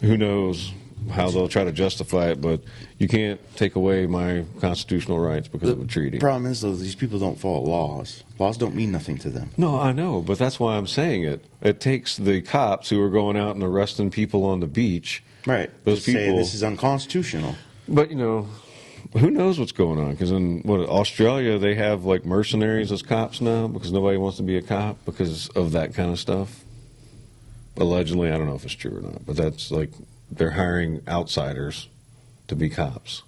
who knows how they'll try to justify it. But you can't take away my constitutional rights because of a treaty. The problem is, though, these people don't follow laws. Laws don't mean nothing to them. No, I know, but that's why I'm saying it. It takes the cops who are going out and arresting people on the beach. Right. Those to say people. this is unconstitutional. But, who knows what's going on? Because in Australia, they have mercenaries as cops now because nobody wants to be a cop because of that kind of stuff. Allegedly, I don't know if it's true or not, but that's they're hiring outsiders to be cops.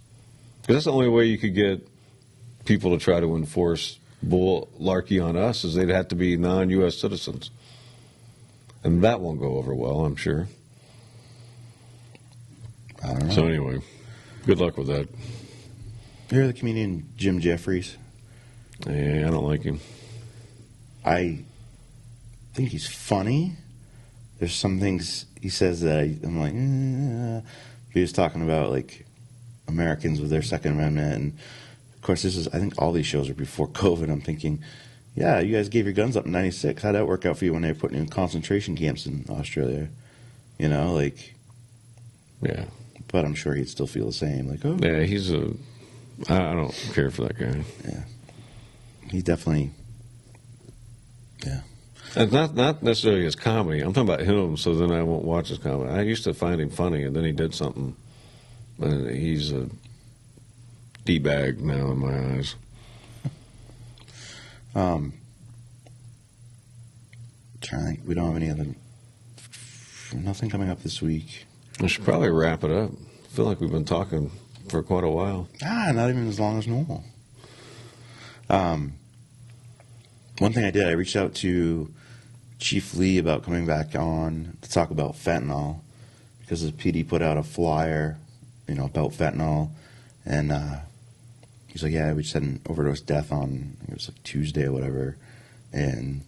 Because that's the only way you could get people to try to enforce bullarchy on us, is they'd have to be non-U.S. citizens. And that won't go over well, I'm sure. I don't know. So anyway, good luck with that. You hear the comedian Jim Jeffries? Yeah, I don't like him. I think he's funny. There's some things he says that I'm like, He was talking about Americans with their Second Amendment, and of course I think all these shows are before COVID. I'm thinking, yeah, you guys gave your guns up in '96. How'd that work out for you when they were putting you in concentration camps in Australia? Yeah. But I'm sure he'd still feel the same. Yeah, I don't care for that guy. Yeah. He definitely, yeah. And not necessarily his comedy. I'm talking about him, so then I won't watch his comedy. I used to find him funny, and then he did something, and he's a D-bag now in my eyes. Trying to think, we don't have any other, nothing coming up this week. I should probably wrap it up. I feel like we've been talking for quite a while. Not even as long as normal. One thing I did, I reached out to Chief Lee about coming back on to talk about fentanyl, because the PD put out a flyer, about fentanyl, and he's like, yeah, we just had an overdose death on, it was like Tuesday or whatever. And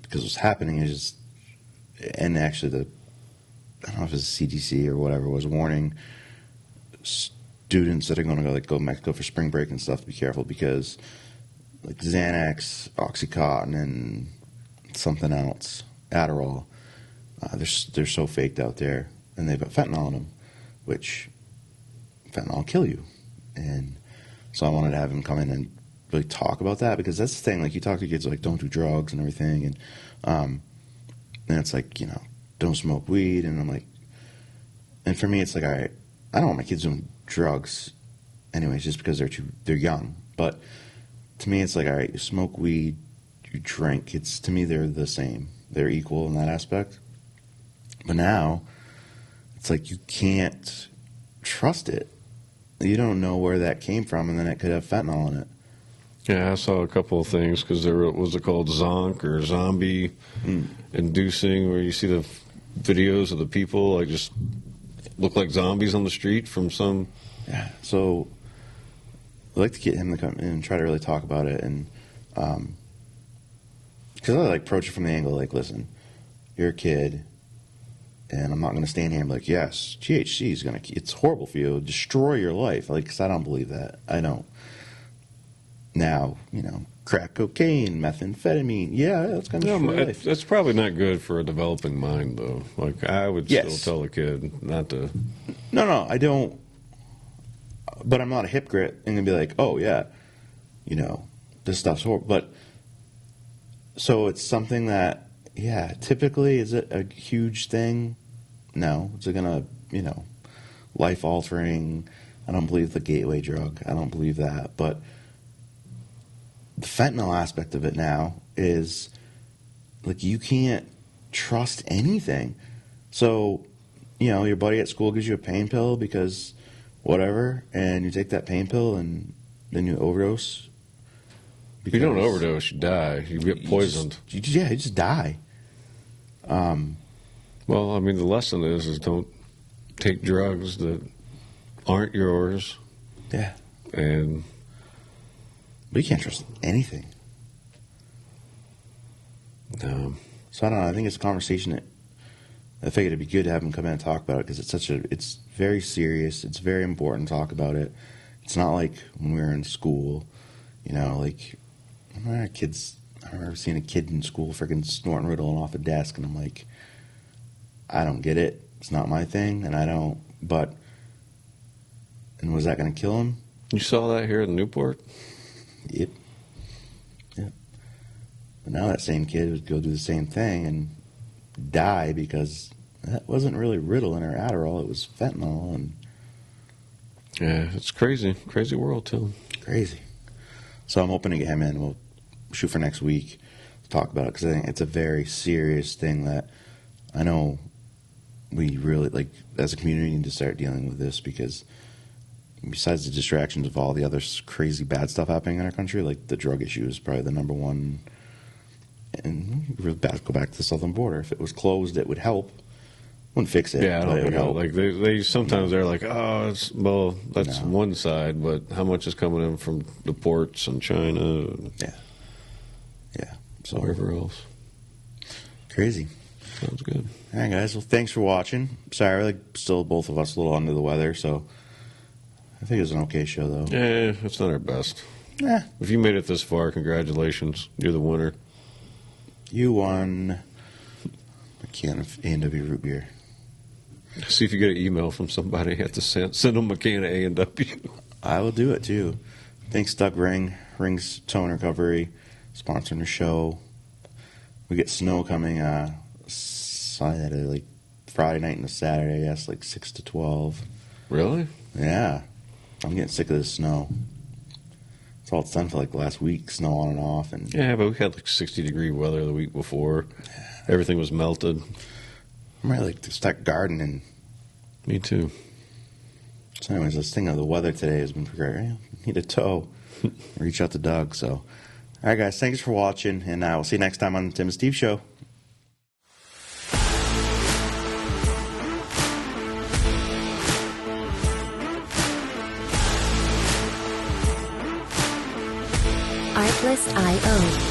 because what's happening is just, and actually I don't know if it's CDC or whatever, was warning students that are going to go to Mexico for spring break and stuff to be careful because like Xanax, Oxycontin, and something else, Adderall, they're so faked out there, and they've got fentanyl in them, which fentanyl will kill you. And so I wanted to have him come in and really talk about that, because that's the thing, like you talk to kids like don't do drugs and everything, and it's like, you know, don't smoke weed, and I'm like, and for me it's like, all right, I don't want my kids doing drugs anyways just because they're young, but to me it's like, all right, you smoke weed, you drink, it's, to me they're the same, they're equal in that aspect. But now it's like you can't trust it, you don't know where that came from, and then it could have fentanyl in it. Yeah, I saw a couple of things because there was it called zonk or zombie inducing, where you see the videos of the people like just look like zombies on the street from some. Yeah, so I'd like to get him to come in and try to really talk about it, and because I like approach it from the angle like, listen, you're a kid, and I'm not going to stand here and be like, yes, THC is going to, it's horrible for you, it'll destroy your life, like, because I don't believe that. I don't. Now, you know, crack cocaine, methamphetamine, yeah, that's going to destroy your life. That's probably not good for a developing mind, though. Like, I would still tell a kid not to. No, I don't. But I'm not a hypocrite and going to be like, oh, yeah, you know, this stuff's horrible. But, so it's something that, yeah, typically, is it a huge thing? No. Is it going to, you know, life-altering? I don't believe the gateway drug. I don't believe that. But the fentanyl aspect of it now is, like, you can't trust anything. So, you know, your buddy at school gives you a pain pill because whatever, and you take that pain pill and then you overdose. If you don't overdose, you die. You get poisoned. You just die. Well, I mean, the lesson is don't take drugs that aren't yours. Yeah. And but you can't trust anything. So I don't know. I think it's a conversation that I figured it'd be good to have him come in and talk about it, because it's very serious. It's very important to talk about it. It's not like when we were in school, you know, like I remember seeing a kid in school freaking snorting Ritalin off a desk, and I'm like, I don't get it. It's not my thing, and I don't. But, and was that going to kill him? You saw that here in Newport? Yep. But now that same kid would go do the same thing and die because that wasn't really Ritalin or Adderall, it was fentanyl. And yeah, it's crazy world, too. Crazy. So I'm hoping to get him in. We'll shoot for next week to talk about it, because I think it's a very serious thing that I know we really, like, as a community, need to start dealing with this, because besides the distractions of all the other crazy bad stuff happening in our country, like the drug issue is probably the number one. And we'll go back to the southern border. If it was closed, it would help. Wouldn't fix it. Yeah, I don't know. Like they sometimes they're like, oh, that's No. one side, but how much is coming in from the ports and China? And Yeah. So wherever else. Crazy. Sounds good. All right, guys. Well, thanks for watching. Sorry, like, still both of us a little under the weather, so I think it was an okay show, though. Yeah, it's not our best. Yeah. If you made it this far, congratulations. You're the winner. You won a can of A&W root beer. See if you get an email from somebody. You have to send them a can of A&W. I will do it, too. Thanks, Doug Ring's Tone Recovery, sponsoring the show. We get snow coming Saturday, like Friday night and Saturday, yes, like 6 to 12. Really? Yeah. I'm getting sick of this snow. It's all it's done for like the last week, snow on and off. And Yeah, but we had like 60-degree weather the week before. Everything was melted. I'm ready to start gardening. Me too. So anyways, this thing of the weather today has been great. I need a toe. Reach out to Doug. So, all right, guys, thanks for watching, and we'll see you next time on the Tim and Steve Show. SIO.